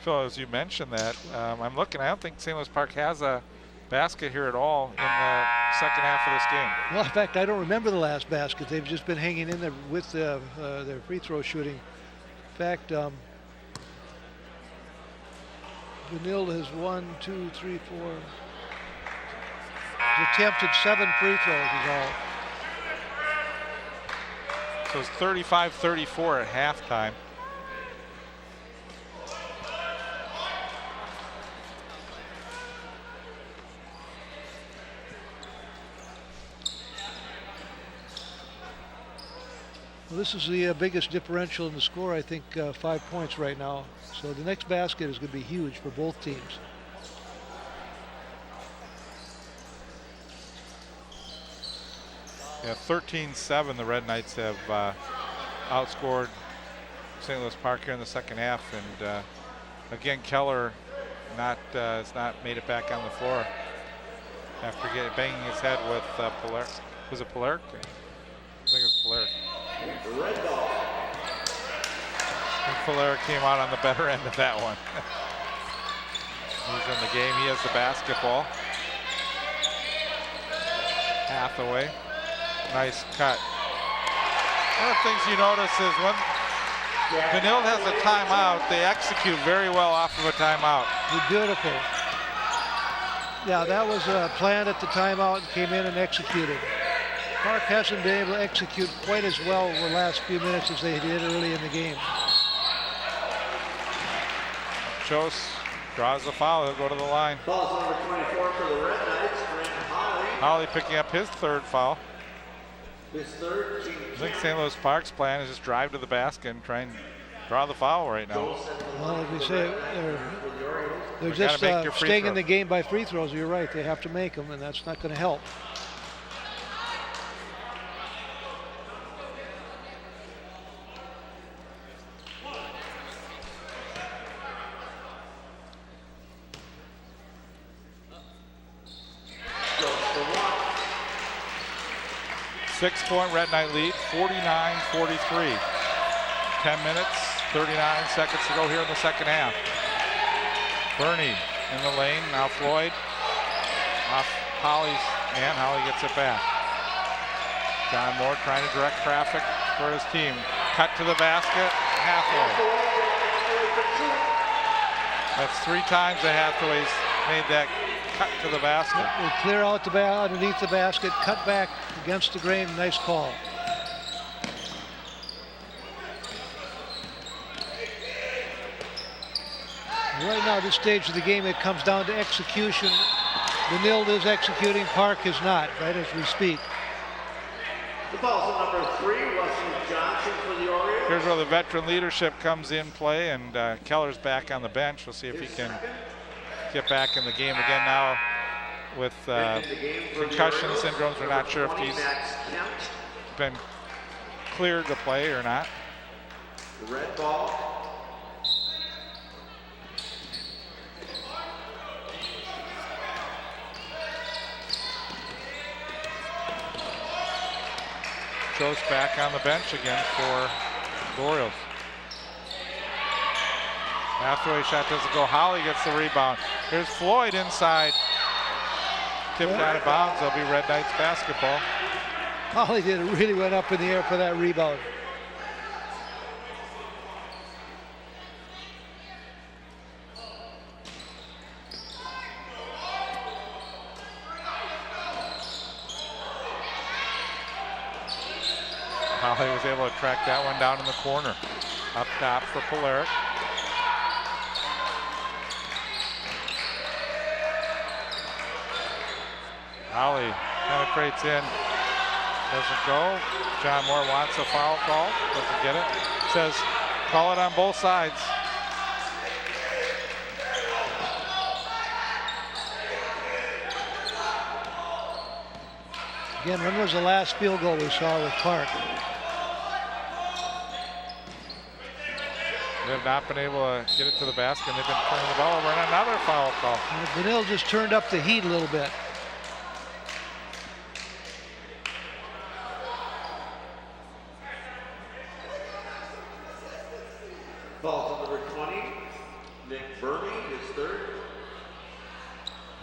Phil, as you mentioned that, I'm looking, I don't think St. Louis Park has a basket here at all in the second half of this game. Well, in fact, I don't remember the last basket. They've just been hanging in there with their free throw shooting. In fact, Vanille has 1, 2, 3, 4. He's attempted 7 free throws is all. So it's 35-34 at halftime. Well, this is the biggest differential in the score, I think 5 points right now. So the next basket is going to be huge for both teams. Yeah, 13-7, the Red Knights have outscored St. Louis Park here in the second half. And again, Keller has not made it back on the floor after banging his head with Pilar. Was it Pilar? I think it was Pilar. And Pilar came out on the better end of that one. He's in the game. He has the basketball. Hathaway. Nice cut. One of the things you notice is when Vanille has a timeout, they execute very well off of a timeout. Beautiful. Yeah, that was planned at the timeout and came in and executed. Park hasn't been able to execute quite as well in the last few minutes as they did early in the game. Chose draws the foul. He'll go to the line. Foul number 24 for the Red Knights, Grant Holly. Holly picking up his 3rd foul. His 3rd, team I think St. Louis Park's plan is just drive to the basket and try and draw the foul right now. Well, as we say, they're You just gotta make your free staying in throws. the game by free throws. You're right. They have to make them, and that's not going to help. Six-point Red Knight lead, 49-43. 10 minutes, 39 seconds to go here in the second half. Bernie in the lane, now Floyd. Off Holly's hand, Holly gets it back. John Moore trying to direct traffic for his team. Cut to the basket, Hathaway. That's 3 times that Hathaway's made that cut to the basket. We'll clear out the ball underneath the basket, cut back against the grain. Nice call. Right now, this stage of the game, it comes down to execution. Vanille is executing, Park is not, right as we speak. The foul's on number 3, Wesley Johnson for the Orioles. Here's where the veteran leadership comes in play, and Keller's back on the bench. We'll see if he can get back in the game again now with concussion syndromes. We're not sure if he's been cleared to play or not. The red ball. Joe's back on the bench again for the Orioles. Hathaway shot doesn't go. Holly gets the rebound. Here's Floyd inside. tipped out of bounds. It'll be Red Knights basketball. Holly did it, really went up in the air for that rebound. Holly was able to track that one down in the corner. Up top for Polaric. Holly penetrates in. Doesn't go. John Moore wants a foul call. Doesn't get it. Says, call it on both sides. Again, when was the last field goal we saw with Park? They have not been able to get it to the basket. They've been turning the ball over, and another foul call. Vanille just turned up the heat a little bit. Foul to number 20, Nick Burney, his third.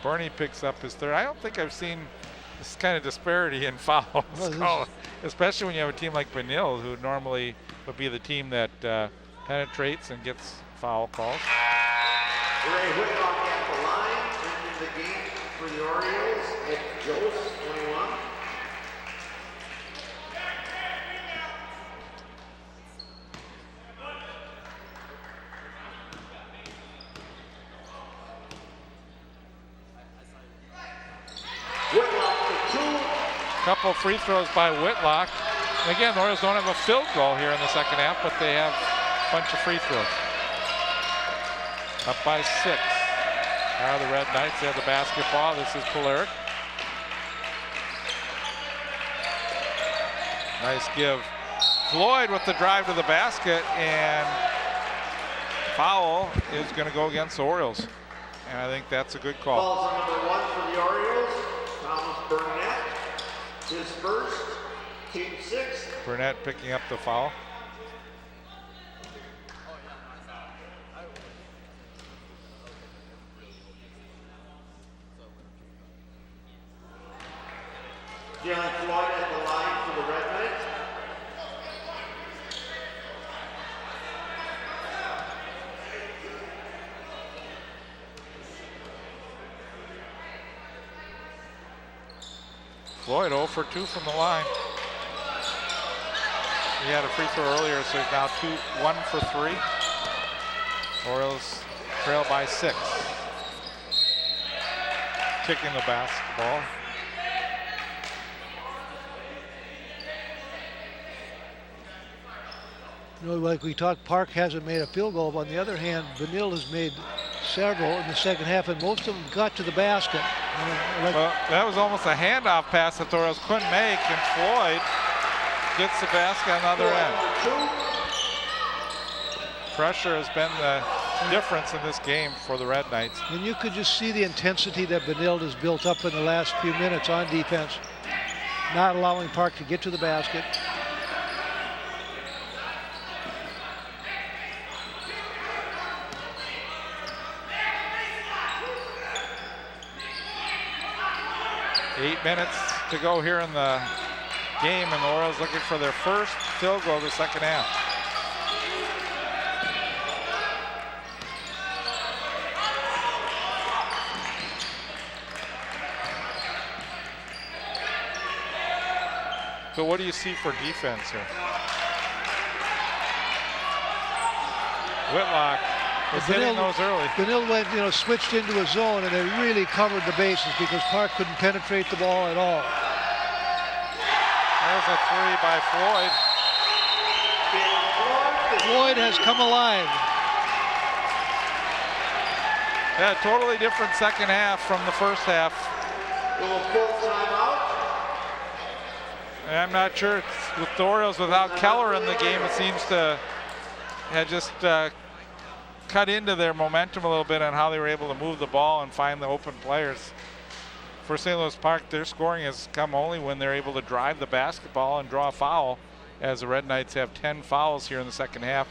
Burney picks up his third. I don't think I've seen this kind of disparity in fouls, especially when you have a team like Benil, who normally would be the team that penetrates and gets foul calls. Ray Whitlock at the line, entering the game for the Orioles, Nick Jost, 21. Couple free throws by Whitlock. And again, the Orioles don't have a field goal here in the second half, but they have a bunch of free throws. Up by 6. Now the Red Knights, they have the basketball. This is Polaric. Nice give. Floyd with the drive to the basket, and foul is going to go against the Orioles. And I think that's a good call. Fouls on number 1 for the Orioles, Thomas Burnett. His first, team 6. Burnett picking up the foul. Jalen Floyd at the line for the Red Knights. Floyd 0 for 2 from the line. He had a free throw earlier, so he's now 1 for 3. Orioles trail by 6. Kicking the basketball. You know, like we talked, Park hasn't made a field goal, but on the other hand, Vanille has made several in the second half, and most of them got to the basket. Well, that was almost a handoff pass that the Orioles couldn't make, and Floyd gets the basket on the other end. Pressure has been the difference in this game for the Red Knights. And you could just see the intensity that Benilde has built up in the last few minutes on defense, not allowing Park to get to the basket. Eight minutes to go here in the game, and the Orioles looking for their first field goal of the second half. So what do you see for defense here? Whitlock was hitting those early. Benilde went, switched into a zone, and they really covered the bases because Park couldn't penetrate the ball at all. There's a 3 by Floyd. Floyd has come alive. Yeah, totally different second half from the first half. And I'm not sure, with the Orioles without Keller in the game, it seems to have just cut into their momentum a little bit on how they were able to move the ball and find the open players. For St. Louis Park, their scoring has come only when they're able to drive the basketball and draw a foul, as the Red Knights have 10 fouls here in the second half.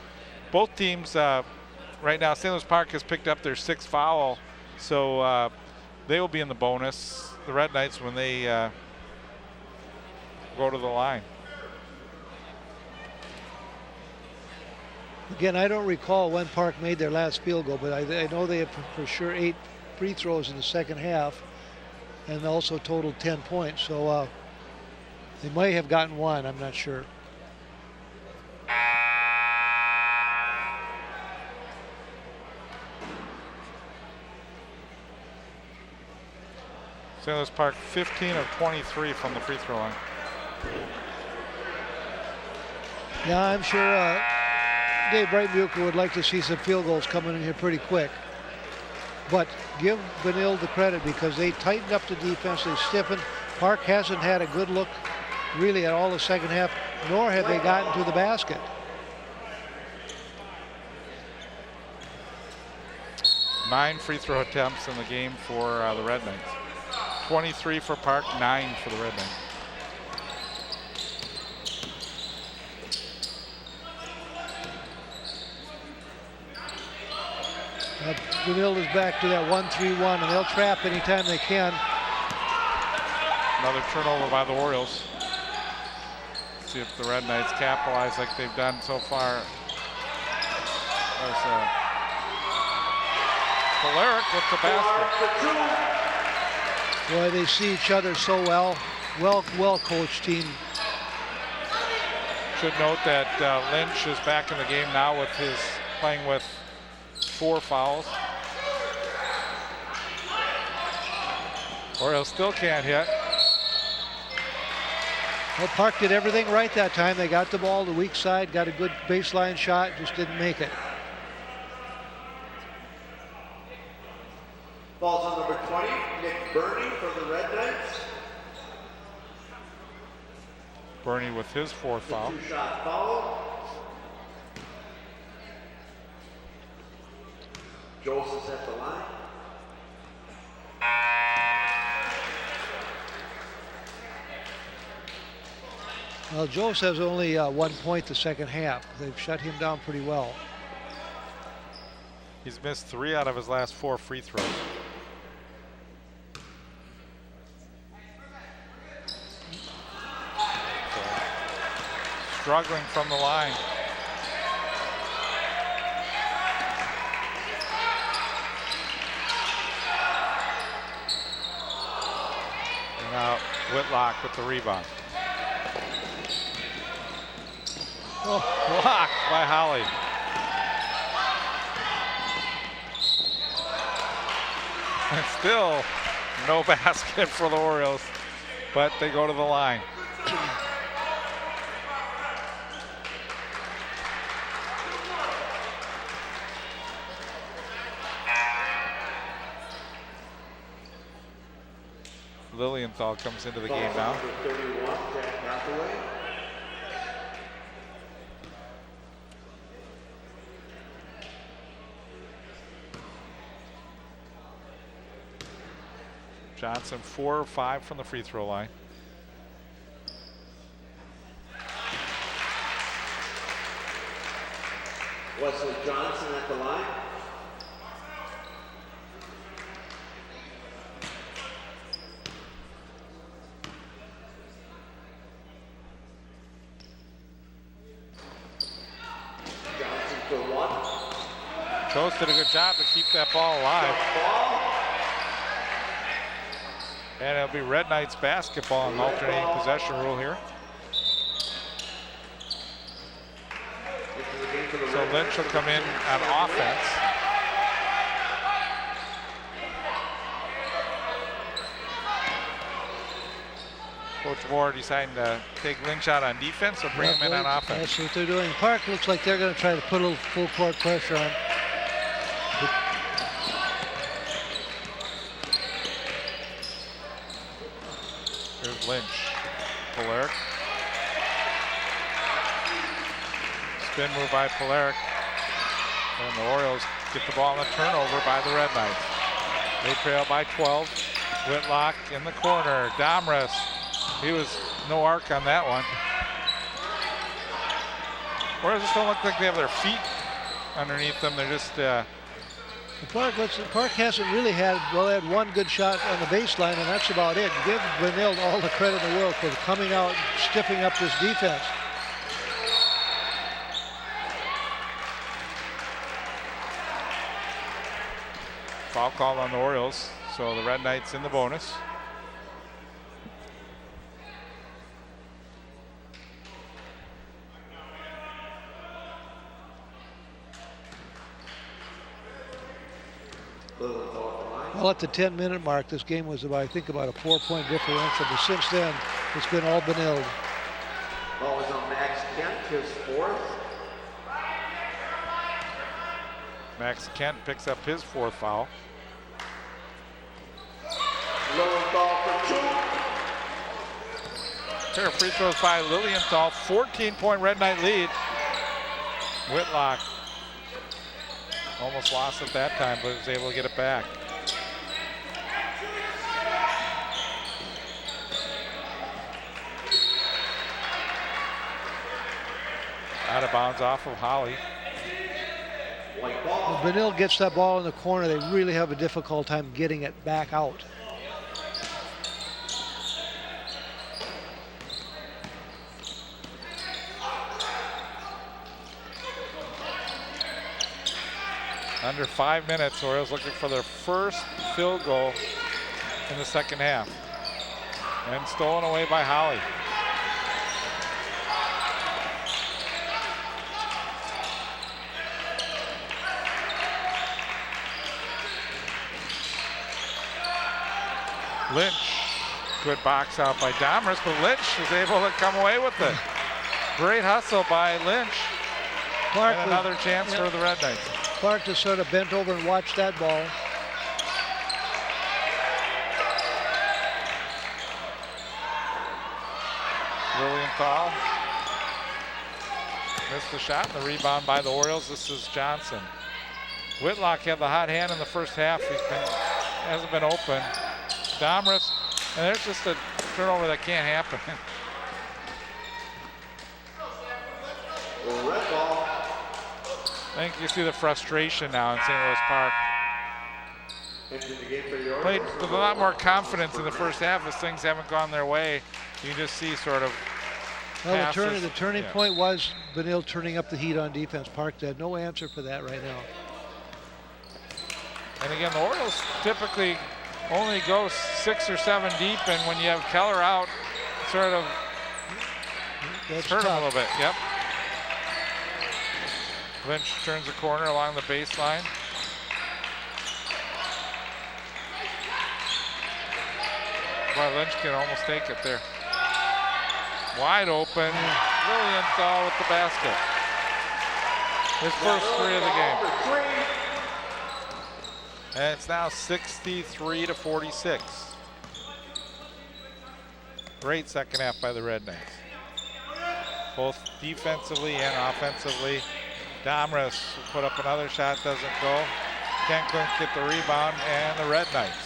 Both teams, right now, St. Louis Park has picked up their 6th foul, so they will be in the bonus, the Red Knights, when they go to the line. Again, I don't recall when Park made their last field goal, but I know they had for sure 8 free throws in the second half and also totaled 10 points. So they might have gotten one, I'm not sure. St. Louis Park 15 of 23 from the free throw line. Yeah, I'm sure Dave Breitmuker would like to see some field goals coming in here pretty quick. But give Benilde the credit because they tightened up the defense, they stiffened. Park hasn't had a good look really at all the second half, nor have they gotten to the basket. Nine free throw attempts in the game for the Red Knights. 23 for Park, 9 for the Red Knights. Benilde is back to that 1-3-1, and they'll trap anytime they can. Another turnover by the Orioles. See if the Red Knights capitalize like they've done so far. There's Polaric with the basket. Boy, they see each other so well. Well coached team. Should note that Lynch is back in the game now with his playing with 4 fouls. Orioles still can't hit. Well, Park did everything right that time. They got the ball to the weak side, got a good baseline shot, just didn't make it. Falls on number 20, Nick Burney from the Red Knights. Burney with his 4th foul. 2-shot foul. Joseph's at the line. Well, Jose has only 1 point the second half. They've shut him down pretty well. He's missed 3 out of his last 4 free throws. So, struggling from the line. And now Whitlock with the rebound. Oh, blocked by Holly. And still no basket for the Orioles, but they go to the line. Lilienthal comes into the game now. 31, Jack Hathaway. Johnson 4 or 5 from the free throw line. Wesley Johnson at the line. Johnson for 1. Jones did a good job to keep that ball alive. And it'll be Red Knights basketball in the alternating possession rule here. So Lynch will come in on offense. Coach Moore deciding to take Lynch out on defense or bring him in on offense. That's what they're doing. Park looks like they're going to try to put a little full court pressure on. Here's Lynch. Polaric. Spin move by Polaric. And the Orioles get the ball on the turnover by the Red Knights. They trail by 12. Whitlock in the corner. Domres. He was no arc on that one. Orioles just don't look like they have their feet underneath them. They're just Park hasn't really had one good shot on the baseline, and that's about it. Give Benilde all the credit in the world for coming out and stiffing up this defense. Foul call on the Orioles, so the Red Knights in the bonus. Well, at the 10-minute mark, this game was about, I think, about a 4-point differential, but since then, it's been all Benilde. Ball was on Max Kent, his 4th. Max Kent picks up his 4th foul. Lilienthal for 2. Pair of free throws by Lilienthal, 14-point Red Knight lead. Whitlock almost lost it that time, but was able to get it back. Out of bounds off of Holly. When Benilde gets that ball in the corner, they really have a difficult time getting it back out. Under 5 minutes, Orioles looking for their first field goal in the second half. And stolen away by Holly. Lynch, good box out by Domers, but Lynch was able to come away with it. Great hustle by Lynch. Clark and another chance for the Red Knights. Clark just sort of bent over and watched that ball. Lilienthal missed the shot, and the rebound by the Orioles. This is Johnson. Whitlock had the hot hand in the first half. Hasn't been open. Domres, and there's just a turnover that can't happen. Red ball. I think you see the frustration now in St. Louis Park. Played with a lot more confidence in the first half as things haven't gone their way. You just see sort of well, the turning point was Benilde turning up the heat on defense. Park had no answer for that right now. And again, the Orioles typically only go 6 or 7 deep, and when you have Keller out, sort of hurt him a little bit. Yep. Lynch turns the corner along the baseline. Boy, Lynch can almost take it there. Wide open. Lilienthal with the basket. His first 3 of the game. And it's now 63-46. Great second half by the Red Knights. Both defensively and offensively. Domres put up another shot, doesn't go. Kent couldn't get the rebound, and the Red Knights.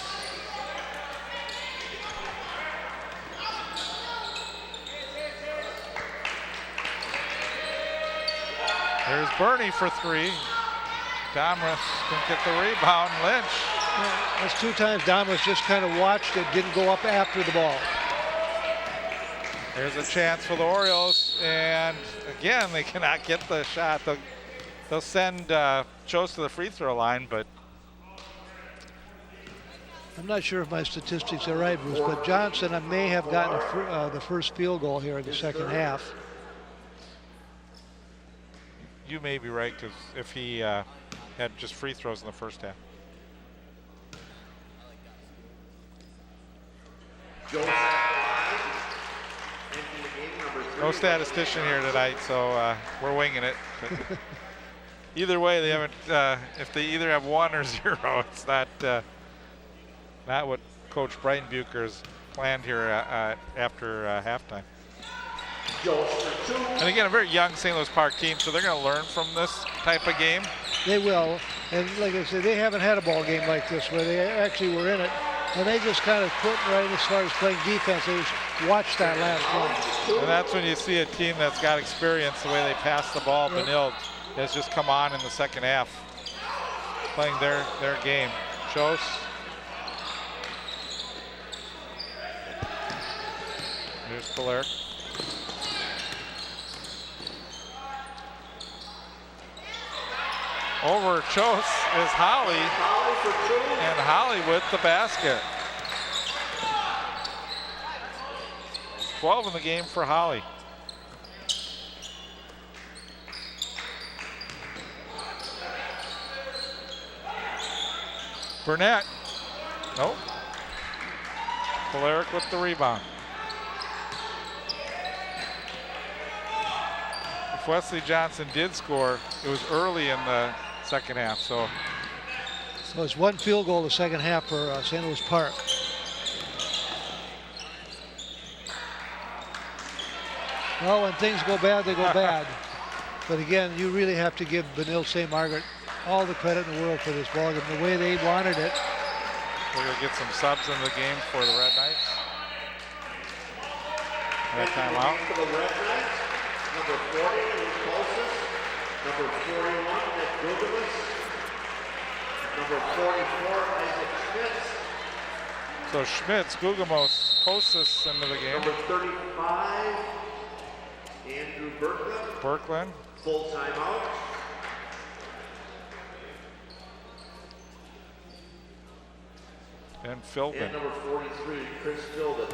Here's Bernie for 3. Domres couldn't get the rebound. Lynch. Yeah, that's 2 times Domres just kind of watched it, didn't go up after the ball. Here's a chance for the Orioles, and again, they cannot get the shot. They'll send Chose to the free throw line, but I'm not sure if my statistics are right, Bruce, but Johnson may have gotten the first field goal here in the second half. You may be right, because if he had just free throws in the first half. No statistician here tonight, so we're winging it. But either way, they haven't. If they either have 1 or 0, it's not what Coach Brighton Bucher's planned here after halftime. And again, a very young St. Louis Park team, so they're going to learn from this type of game. They will, and like I said, they haven't had a ball game like this where they actually were in it, and they just kind of quit right as far as playing defense. They just watched that last one. And that's when you see a team that's got experience, the way they pass the ball. Benilde has just come on in the second half. playing their game. Chose. Here's Polaric. Over Chose is Holly, and Holly with the basket. 12 in the game for Holly. Burnett, nope. Polaric with the rebound. If Wesley Johnson did score, it was early in the second half, so it's one field goal the second half for St. Louis Park. Well, when things go bad, they go bad. But again, you really have to give Benilde St. Margaret all the credit in the world for this ball game, the way they wanted it. We're going to get some subs in the game for the Red Knights. That timeout. For the Red Knights, number 40, Luke Colson. Number 41, Nick Gugelus. Number 44, Isaac Schmitz. So Schmitz, Gugamos, Postis into the game. Number 35, Andrew Berkland. Full timeout. And Philbin. And number 43, Chris Philbin.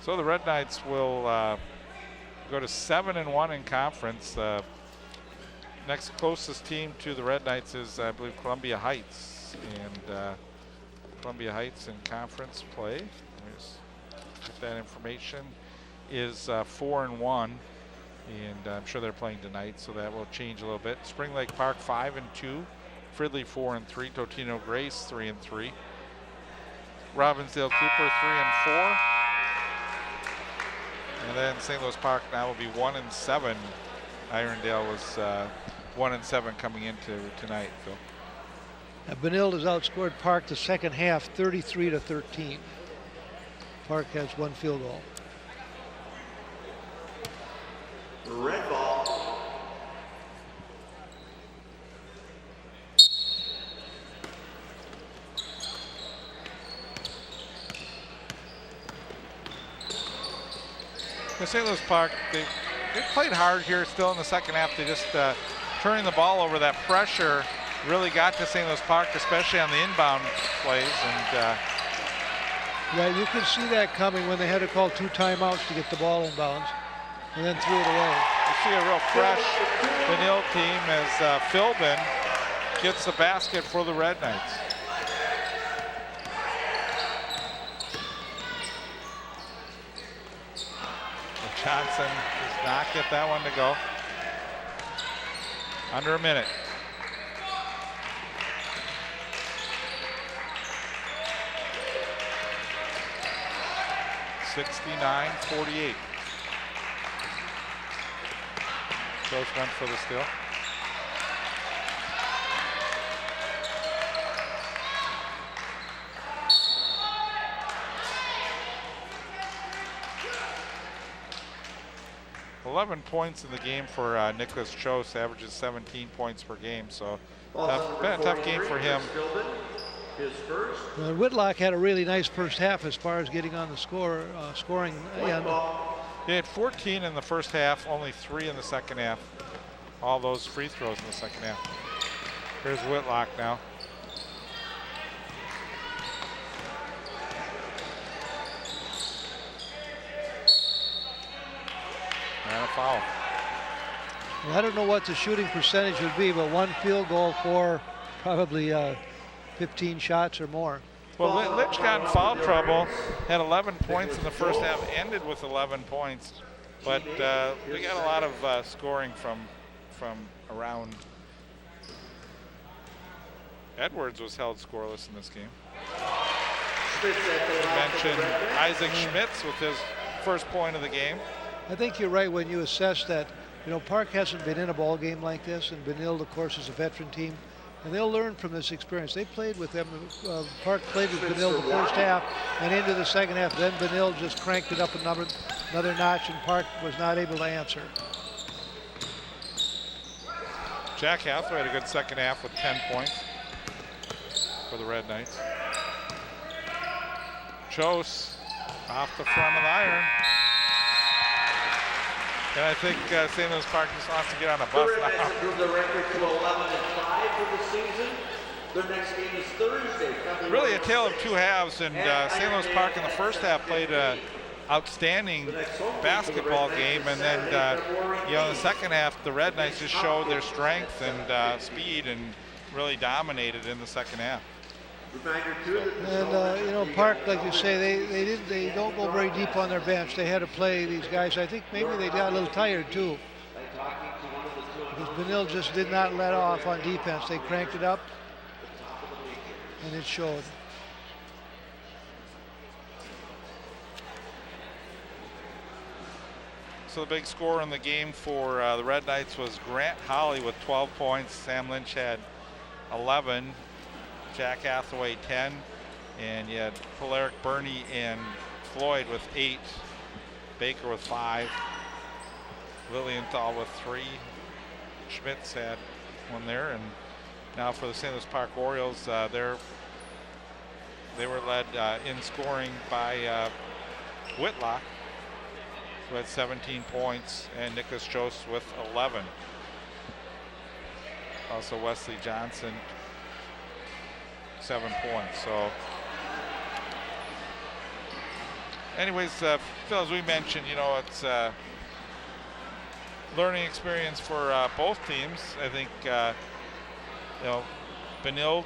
So the Red Knights will go to 7-1 in conference. Next closest team to the Red Knights is, I believe, Columbia Heights, and Columbia Heights in conference play. Let me just get that information. Is 4-1, and I'm sure they're playing tonight, so that will change a little bit. Spring Lake Park 5-2, Fridley 4-3, Totino Grace 3-3, Robbinsdale Cooper 3-4. And then St. Louis Park now will be 1-7. Irondale was 1-7 coming into tonight, Phil. Benilde has outscored Park the second half 33-13. Park has one field goal. Red ball. St. Louis Park, they played hard here still in the second half. They just turning the ball over, that pressure really got to St. Louis Park, especially on the inbound plays. And yeah, you could see that coming when they had to call 2 timeouts to get the ball inbounds and then threw it away. you see a real fresh Benilde team as Philbin gets the basket for the Red Knights. Johnson does not get that one to go. Under a minute. (69-48). Close went for the steal. (11 points in the game for Nicholas Chose, averages 17 points per game. So been a tough game for him. His first. Whitlock had a really nice first half as far as getting on the scoring end. He had 14 in the first half, only 3 in the second half. All those free throws in the second half. Here's Whitlock now. And a foul. Well, I don't know what the shooting percentage would be, but one field goal for probably 15 shots or more. Well, Litch got in foul trouble, had 11 points in the first half, ended with 11 points, but we got a lot of scoring from around. Edwards was held scoreless in this game. Mentioned Isaac Schmitz with his first point of the game. I think you're right when you assess that, you know, Park hasn't been in a ball game like this, and Benilde, of course, is a veteran team. and they'll learn from this experience. They played with them. Park played with Benil the first half and into the second half. Then Benil just cranked it up another notch, and Park was not able to answer. Jack Hathaway had a good second half with 10 points for the Red Knights. Chose off the front of the iron. And I think St. Louis Park just wants to get on a bus The Red Knights now. improve their record to 11-5 for the season. Their next game is Thursday. Really a tale of two halves, and St. Louis Park in the first half played an outstanding basketball game, and then in the second half the Red Knights just showed their strength and speed and really dominated in the second half. And Park, like you say, they don't go very deep on their bench. They had to play these guys. I think maybe they got a little tired too, because Benil just did not let off on defense. They cranked it up, and it showed. So the big score in the game for the Red Knights was Grant Holly with 12 points. Sam Lynch had 11. Jack Hathaway 10, and you had Polaric, Bernie, and Floyd with 8. Baker with 5. Lilienthal with 3. Schmitz had one there, and now for the St. Louis Park Orioles, they were led in scoring by Whitlock, who had 17 points, and Nicholas Jost with 11. Also Wesley Johnson, 7 points. So anyways, Phil, as we mentioned, it's a learning experience for both teams. I think Benil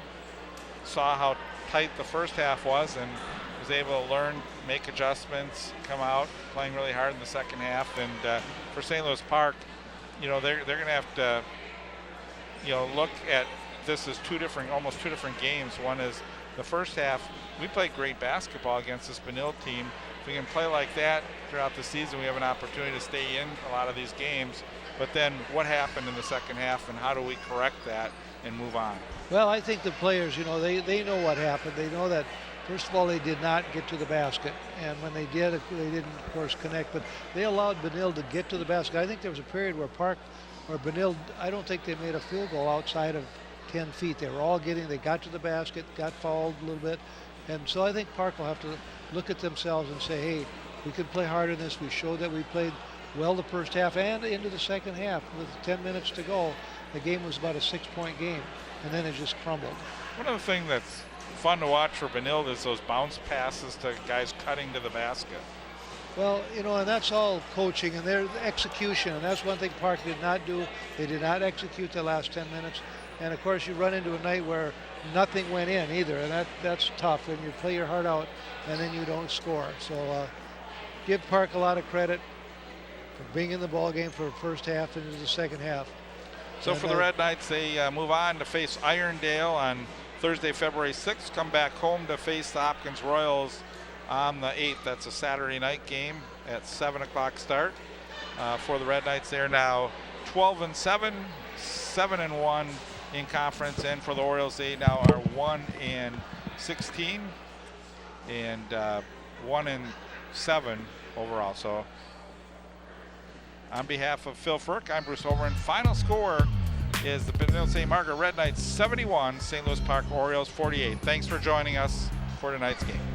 saw how tight the first half was and was able to learn, make adjustments, come out playing really hard in the second half. And for St. Louis Park, they're going to have to look at this as almost two different games. One is the first half, we played great basketball against this Benil team. If we can play like that throughout the season, we have an opportunity to stay in a lot of these games. But then what happened in the second half, and how do we correct that and move on? Well, I think the players, they know what happened. They know that, first of all, they did not get to the basket. And when they did, they didn't, of course, connect. But they allowed Benil to get to the basket. I think there was a period where Benil, I don't think they made a field goal outside of 10 feet. They were all they got to the basket, got fouled a little bit. And so I think Park will have to look at themselves and say, hey, we could play harder than this. We showed that we played well the first half and into the second half. With 10 minutes to go, the game was about a 6-point game, and then it just crumbled. One of the things that's fun to watch for Benil is those bounce passes to guys cutting to the basket. Well, and that's all coaching and their execution, and that's one thing Park did not do. They did not execute the last 10 minutes. And of course, you run into a night where nothing went in either, and that's tough. And you play your heart out, and then you don't score. So give Park a lot of credit for being in the ball game for the first half and into the second half. So for the Red Knights, they move on to face Irondale on Thursday, February 6th. Come back home to face the Hopkins Royals on the 8th. That's a Saturday night game at 7 o'clock start. For the Red Knights, they're now 12-7, 7-1 in conference, and for the Orioles, they now are 1-16 and 1-7 overall. So on behalf of Phil Frick, I'm Bruce Overman. Final score is the Benil St. Margaret Red Knights 71, St. Louis Park Orioles 48. Thanks for joining us for tonight's game.